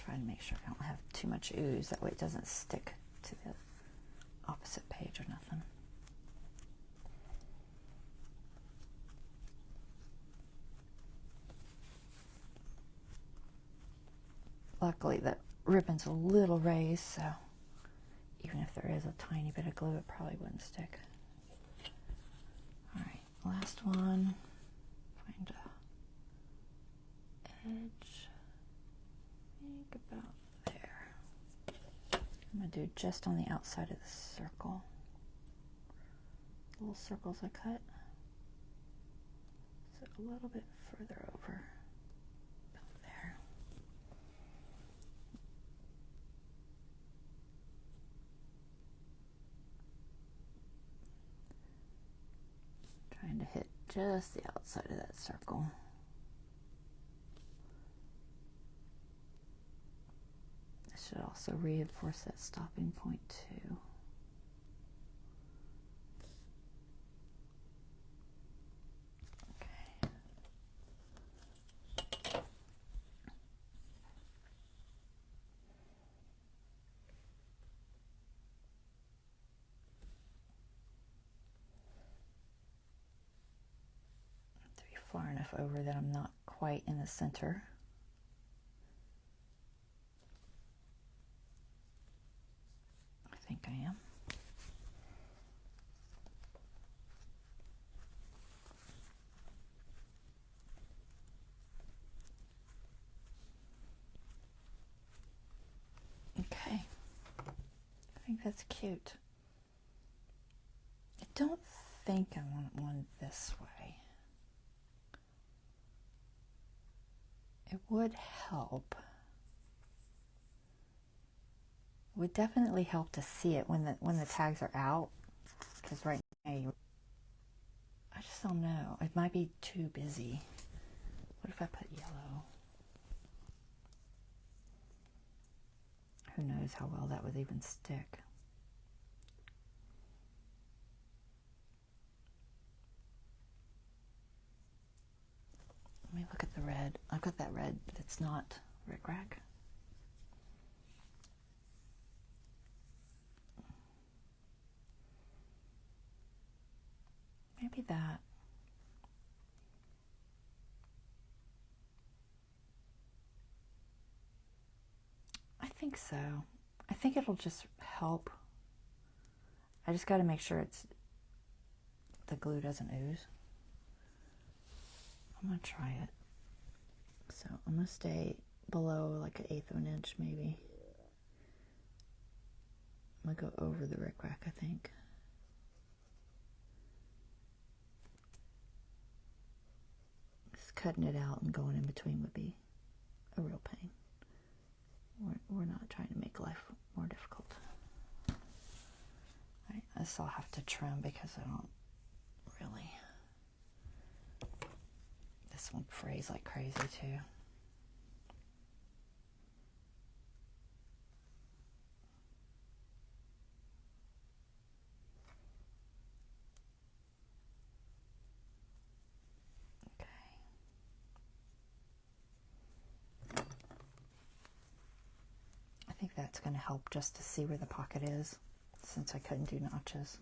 S1: Try to make sure I don't have too much ooze, that way it doesn't stick to the opposite page or nothing. Luckily that ribbon's a little raised, so even if there is a tiny bit of glue, it probably wouldn't stick. All right, last one. Find a edge. Think about there. I'm going to do just on the outside of the circle. Little circles I cut. So a little bit further over. About there. Trying to hit just the outside of that circle. This should also reinforce that stopping point too. Okay. 3 far enough over that I'm not quite in the center. I think I am. Okay, I think that's cute. I don't think I want one this way. It would help. It would definitely help to see it when the tags are out, because right now I just don't know. It might be too busy. What if I put yellow? Who knows how well that would even stick. the red. I've got that red that's not rickrack. Maybe that. I think so. I think it'll just help. I just got to make sure the glue doesn't ooze. I'm going to try it. So I'm going to stay below like 1/8 of an inch maybe. I'm going to go over the rickrack, I think. Just cutting it out and going in between would be a real pain. We're not trying to make life more difficult. I still have to trim because I don't really. This one frays like crazy too. I think that's going to help just to see where the pocket is, since I couldn't do notches.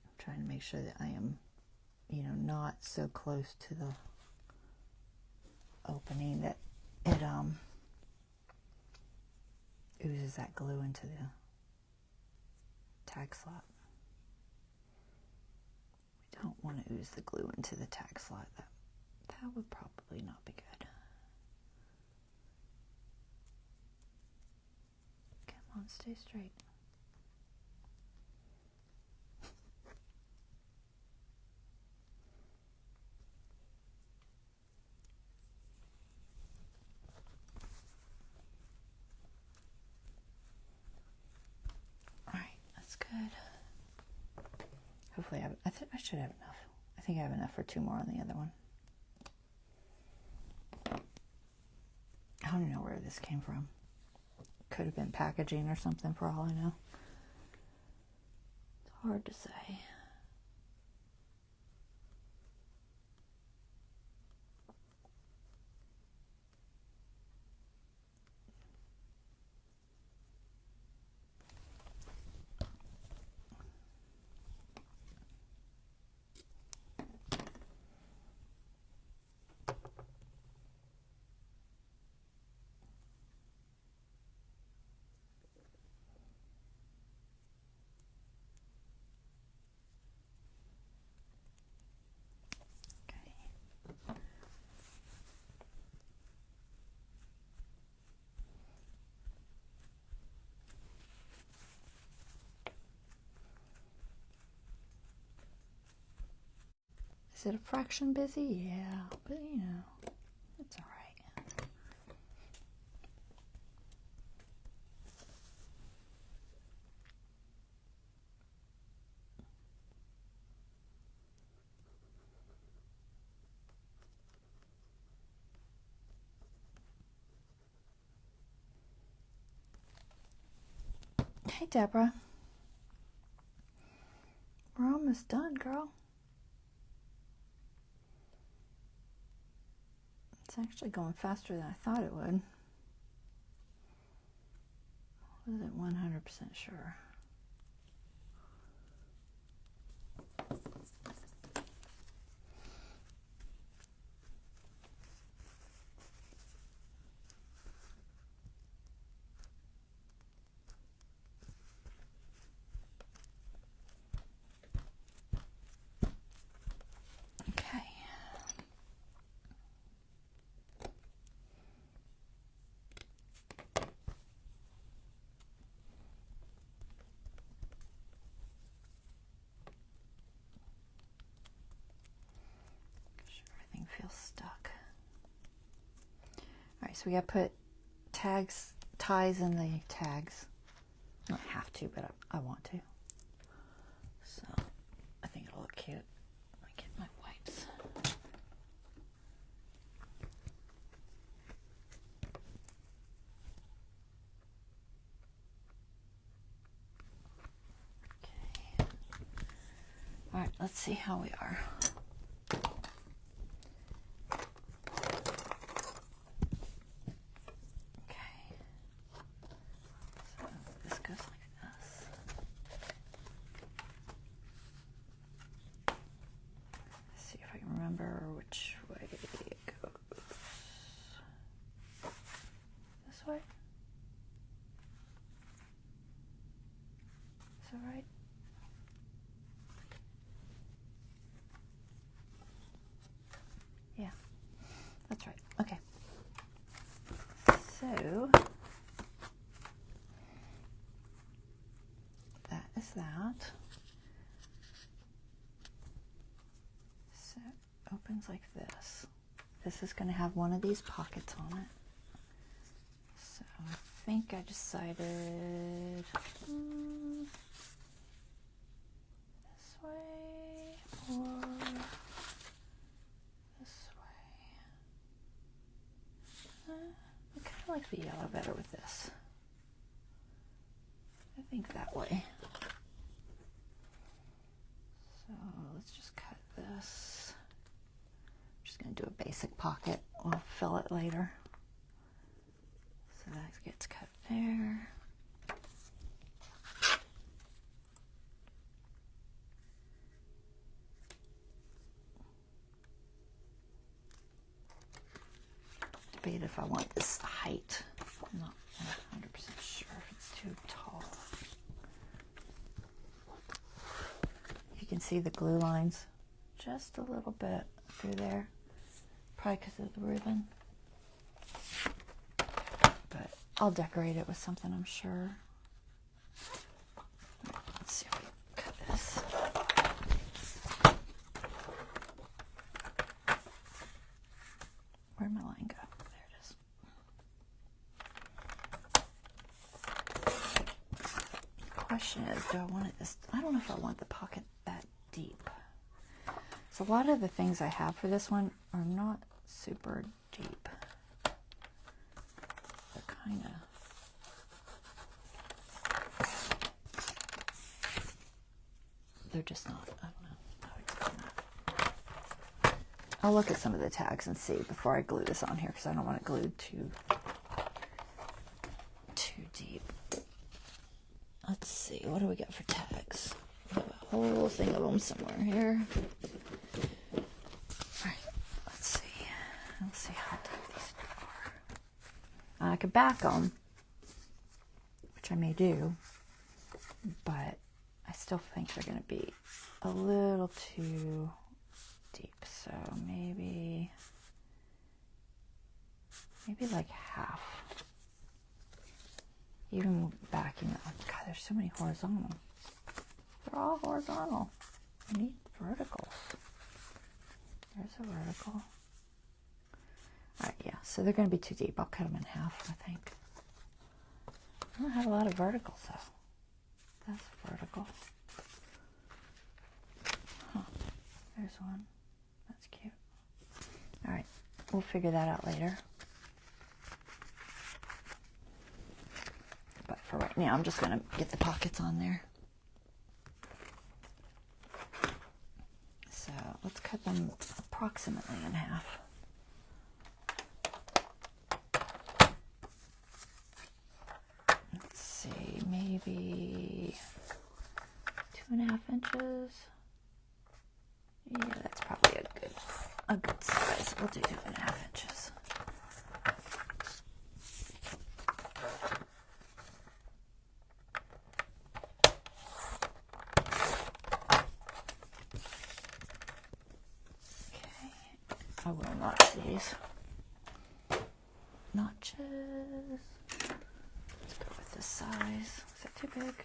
S1: I'm trying to make sure that I am, not so close to the opening that it oozes that glue into the tag slot. We don't want to ooze the glue into the tag slot. That would probably not be good. Come on, stay straight. Good. Hopefully I should have enough. I think I have enough for 2 more on the other one. I don't know where this came from. Could have been packaging or something for all I know. It's hard to say. Is it a fraction busy? Yeah, but it's all right. Hey, Deborah. We're almost done, girl. It's actually going faster than I thought it would. I wasn't 100% sure. Feels stuck. All right, so we got to put ties in the tags. I don't have to, but I want to. So let's see how we are. Okay. So this goes like this. Let's see if I can remember which way it goes. This way? Is that right? Yeah, that's right. Okay. So that is that. So it opens like this. This is going to have one of these pockets on it. So I think I decided this way or this way. I kind of like the yellow better with this. I think that way. So let's just cut this. I'm just going to do a basic pocket. We'll fill it later. So that gets cut there. Debate if I want this height. I'm not 100% sure if it's too tall. You can see the glue lines just a little bit through there, probably because of the ribbon. But I'll decorate it with something, I'm sure. Let's see if we can cut this. Where'd my line go? There it is. The question is, do I want it this? I don't know if I want the pocket that deep. So a lot of the things I have for this one are not super deep. They're kind of, they're just not, I don't know how to explain that. I'll look at some of the tags and see before I glue this on here, because I don't want it glued too deep. Let's see, what do we got for tags? We have a whole thing of them somewhere here. Alright, let's see. Let's see how tight these are. I could back them, which I may do, but I still think they're going to be a little too deep. So maybe like half. Even backing it. God, there's so many horizontal. They're all horizontal. I need verticals. There's a vertical. Alright, yeah. So they're going to be too deep. I'll cut them in half, I think. I don't have a lot of verticals, though. That's vertical. Huh. There's one. That's cute. Alright. We'll figure that out later. But for right now, I'm just going to get the pockets on there. So let's cut them approximately in half. Let's see, maybe 2.5 inches. Yeah, that's probably a good size. We'll do 2.5 inches. I will notch these. Notches. Let's go with this size. Is that too big?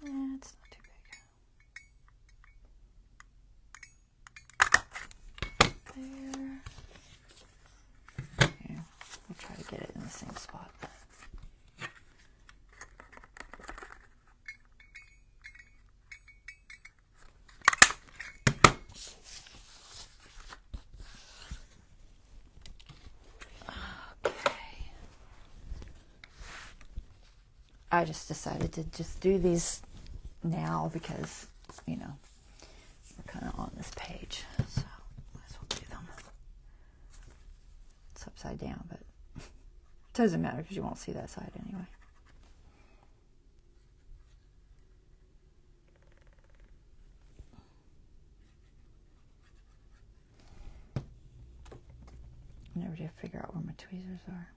S1: Yeah, it's not too big. There. Okay, we'll try to get it in the same spot. I just decided to just do these now because you know, we're kind of on this page, so might as well do them. It's upside down, but it doesn't matter because you won't see that side anyway. I never did figure out where my tweezers are.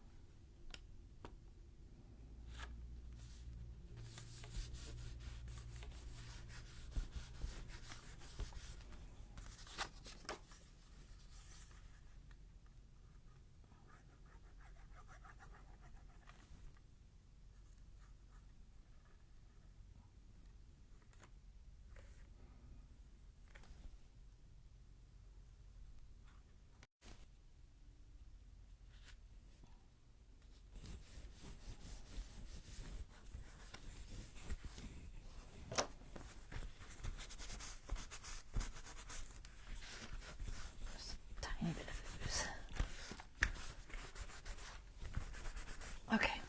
S1: Okay,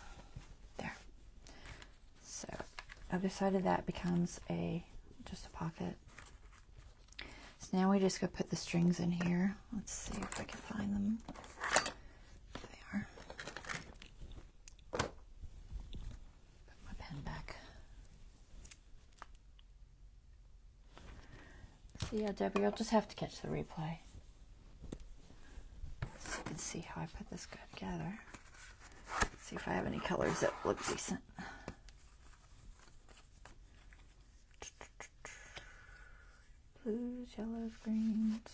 S1: there. So, other side of that becomes just a pocket. So now we just go put the strings in here. Let's see if I can find them. There they are. Put my pen back. So yeah, Debbie, you'll just have to catch the replay, so you can see how I put this together. See if I have any colors that look decent. Blues, yellows, greens.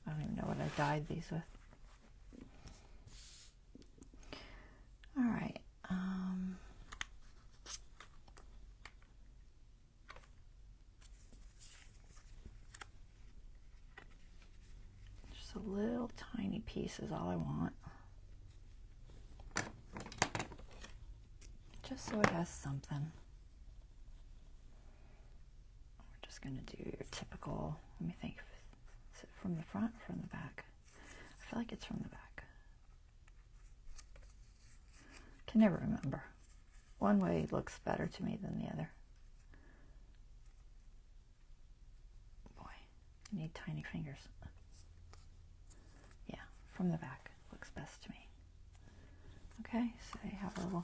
S1: I don't even know what I dyed these with. All right. Just a little tiny piece is all I want. Just so it has something. We're just going to do your typical, let me think, is it from the front or from the back? I feel like it's from the back. Can never remember. One way looks better to me than the other. Boy, I need tiny fingers. Yeah, from the back looks best to me. Okay, so they have a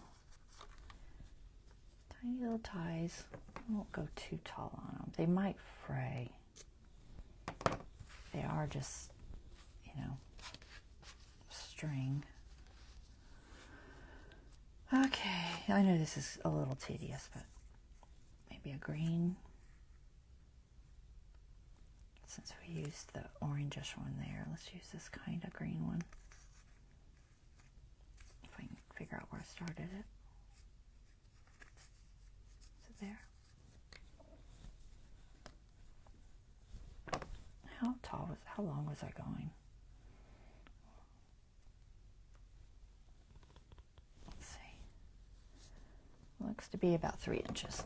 S1: tiny little ties. I won't go too tall on them. They might fray. They are just, you know, string. Okay, I know this is a little tedious, but maybe a green. Since we used the orangish one there, let's use this kind of green one. If I can figure out where I started it. There. How long was I going? Let's see. Looks to be about 3 inches.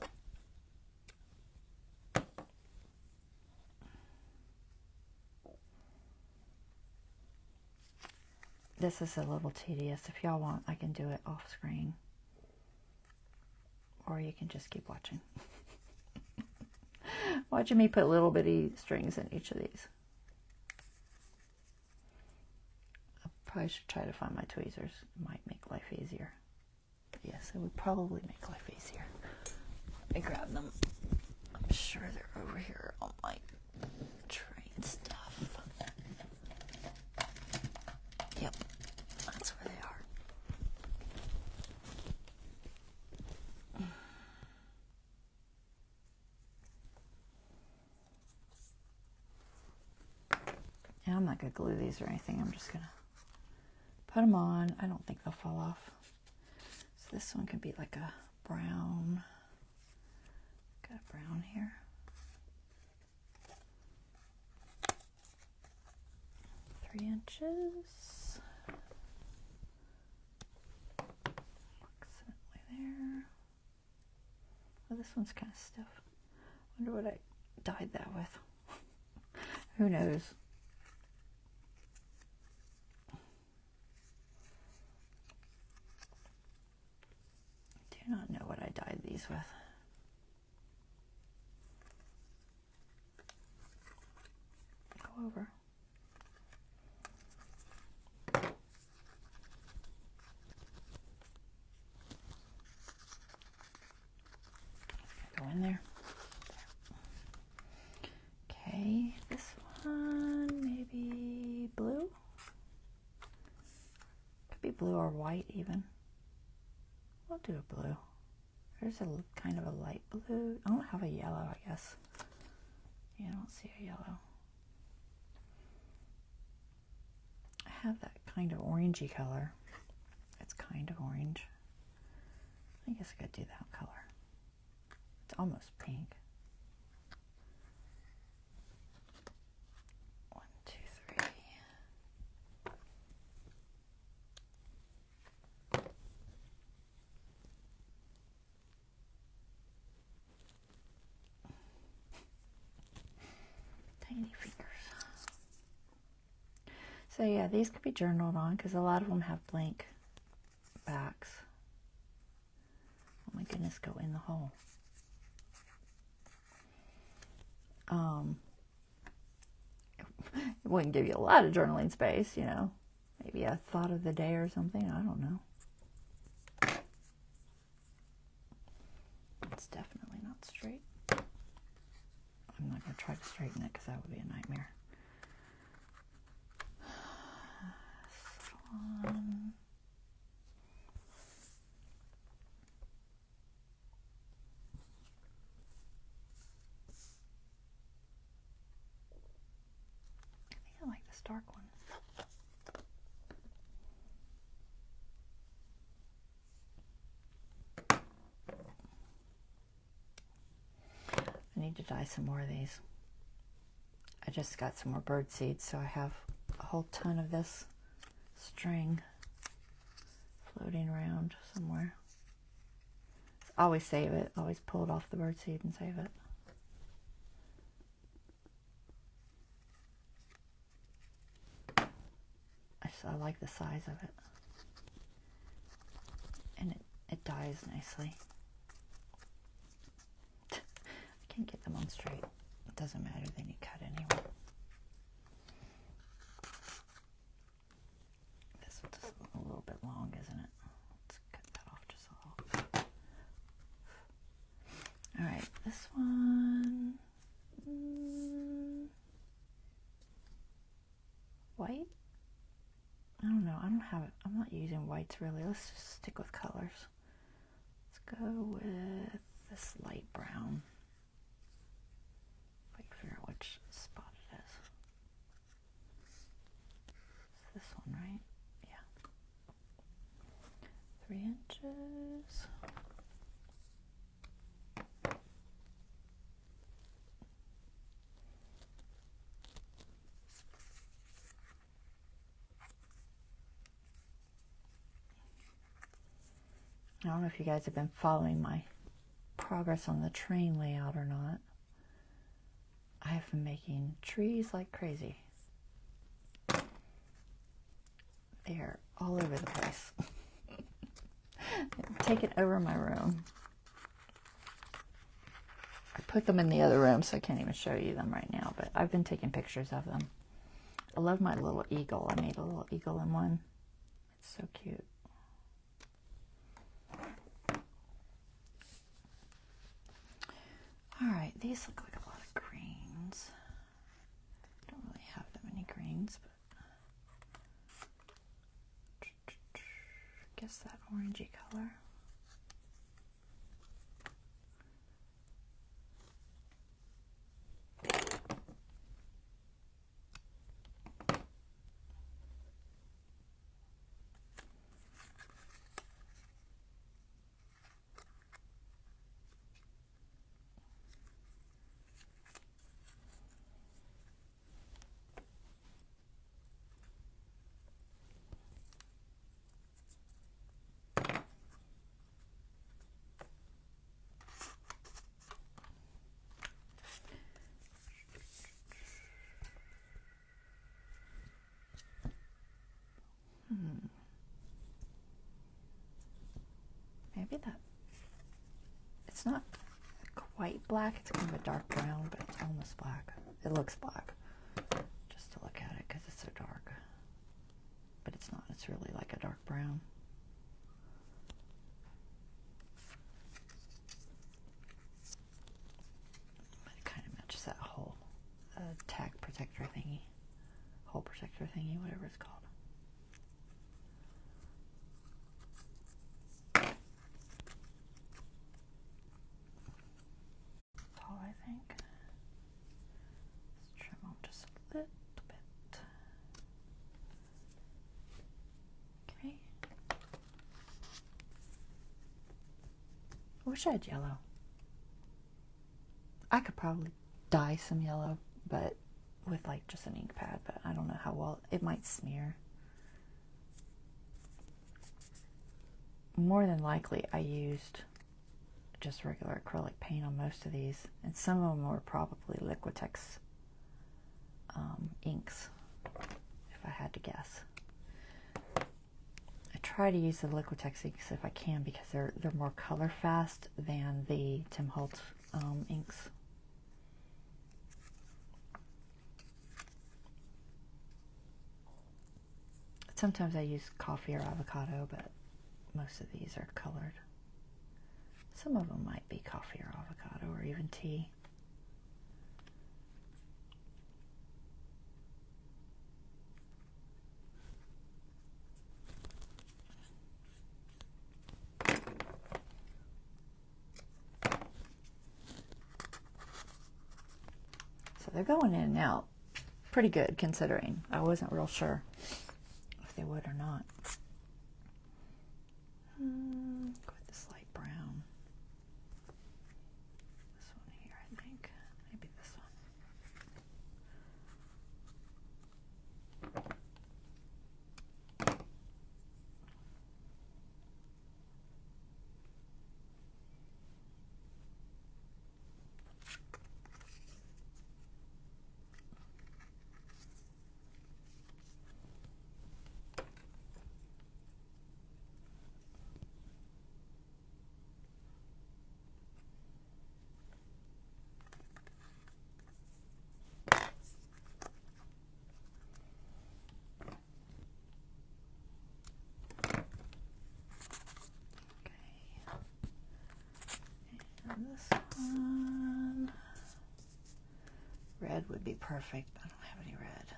S1: This is a little tedious. If y'all want, I can do it off screen. Or you can just keep watching. Watching me put little bitty strings in each of these. I probably should try to find my tweezers. It might make life easier. Yes, it would probably make life easier. Let me grab them. I'm sure they're over here on my tray and stuff. Yep, that's where they are. And I'm not going to glue these or anything. I'm just going to put them on. I don't think they'll fall off. So this one can be like a brown. Got a brown here. Three inches. Accidentally there. Oh, this one's kind of stiff. Wonder what I dyed that with. Who knows? Do not know what I dyed these with. in there. Okay, this one, maybe blue? Could be blue or white even. We'll do a blue. There's a kind of a light blue. I don't have a yellow, I guess. Yeah, I don't see a yellow. I have that kind of orangey color. It's kind of orange. I guess I could do that color. It's almost pink. 1, 2, 3. Tiny fingers. So yeah, these could be journaled on because a lot of them have blank backs. Oh my goodness, go in the hole. It wouldn't give you a lot of journaling space, you know. Maybe a thought of the day or something. I don't know. It's definitely not straight. I'm not going to try to straighten it because that would be a nightmare. This one. I like this dark one. I need to dye some more of these. I just got some more bird seeds, so I have a whole ton of this string floating around somewhere. Always save it. Always pull it off the bird seed and save it. I like the size of it, and it dyes nicely. I can't get them on straight. It doesn't matter, they need cut anyway. This one's a little bit long, isn't it? Let's cut that off just a little. All right, this one. White? I don't know. I don't have it. I'm not using whites really. Let's just stick with colors. Let's go with this light brown. If I can figure out which spot it is. It's this one, right? Yeah. 3 inches. I don't know if you guys have been following my progress on the train layout or not. I have been making trees like crazy. They're all over the place. They've taken over my room. I put them in the other room, so I can't even show you them right now, but I've been taking pictures of them. I love my little eagle. I made a little eagle in one. It's so cute. All right, these look like a lot of greens. Don't really have that many greens, but I guess that orangey color. Maybe that, it's not quite black, it's kind of a dark brown, but it's almost black. It looks black, just to look at it, because it's so dark. But it's not, it's really like a dark brown. just that whole tag protector thingy, hole protector thingy, whatever it's called. That's all I think. Let's trim on just a little bit. Okay. I wish I had yellow. I could probably dye some yellow, but with like just an ink pad, but I don't know how well it might smear. More than likely I used just regular acrylic paint on most of these, and some of them were probably Liquitex inks, if I had to guess. I try to use the Liquitex inks if I can because they're more color fast than the Tim Holtz inks. Sometimes I use coffee or avocado, but most of these are colored. Some of them might be coffee or avocado or even tea. So they're going in and out pretty good considering. I wasn't real sure if they would or not. Go with this light brown. This one here, I think. Maybe this one. This one, red would be perfect, but I don't have any red.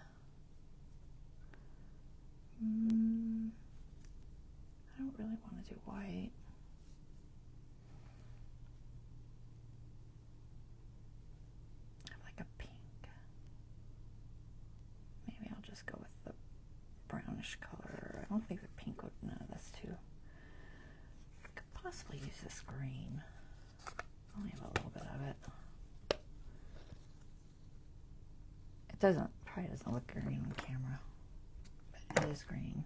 S1: I don't really want to do white. I like a pink. Maybe I'll just go with the brownish color. I don't think the pink would, no, that's too. I could possibly use this green. Only have a little bit of it. It probably doesn't look green on camera, but it is green.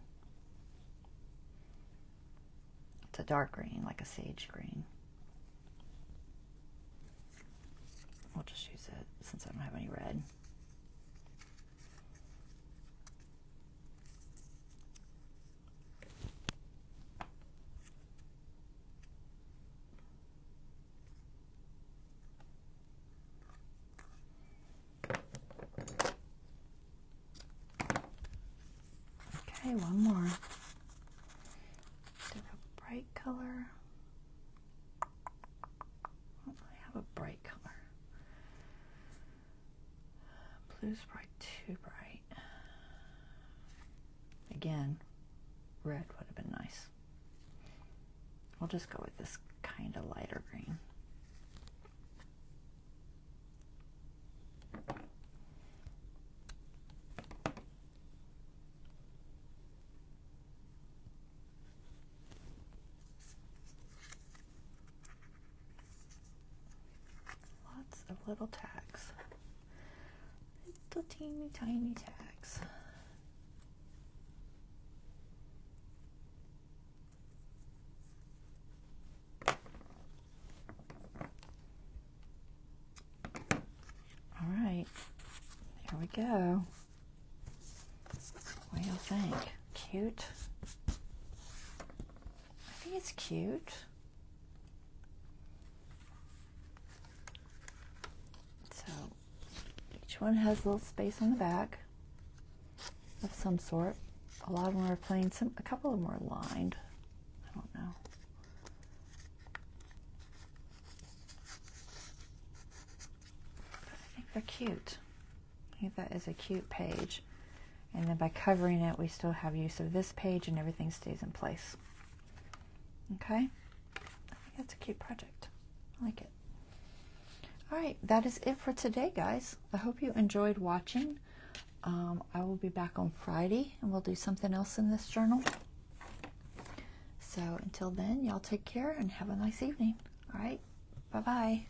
S1: It's a dark green, like a sage green. We'll just use it since I don't have any red. Okay, one more. Do a bright color. Oh, I have a bright color. Blue's probably too bright. Again, red would have been nice. I'll just go with this kind of lighter green. Of little tags, little teeny tiny tags. All right, here we go. What do you think? Cute? I think it's cute. Each one has a little space on the back of some sort. A lot of them are plain. A couple of them are lined. I don't know. I think cute. I think that is a cute page. And then by covering it, we still have use of this page and everything stays in place. Okay? I think that's a cute project. I like it. All right, that is it for today, guys. I hope you enjoyed watching. I will be back on Friday and we'll do something else in this journal. So until then, y'all take care and have a nice evening. All right, bye-bye.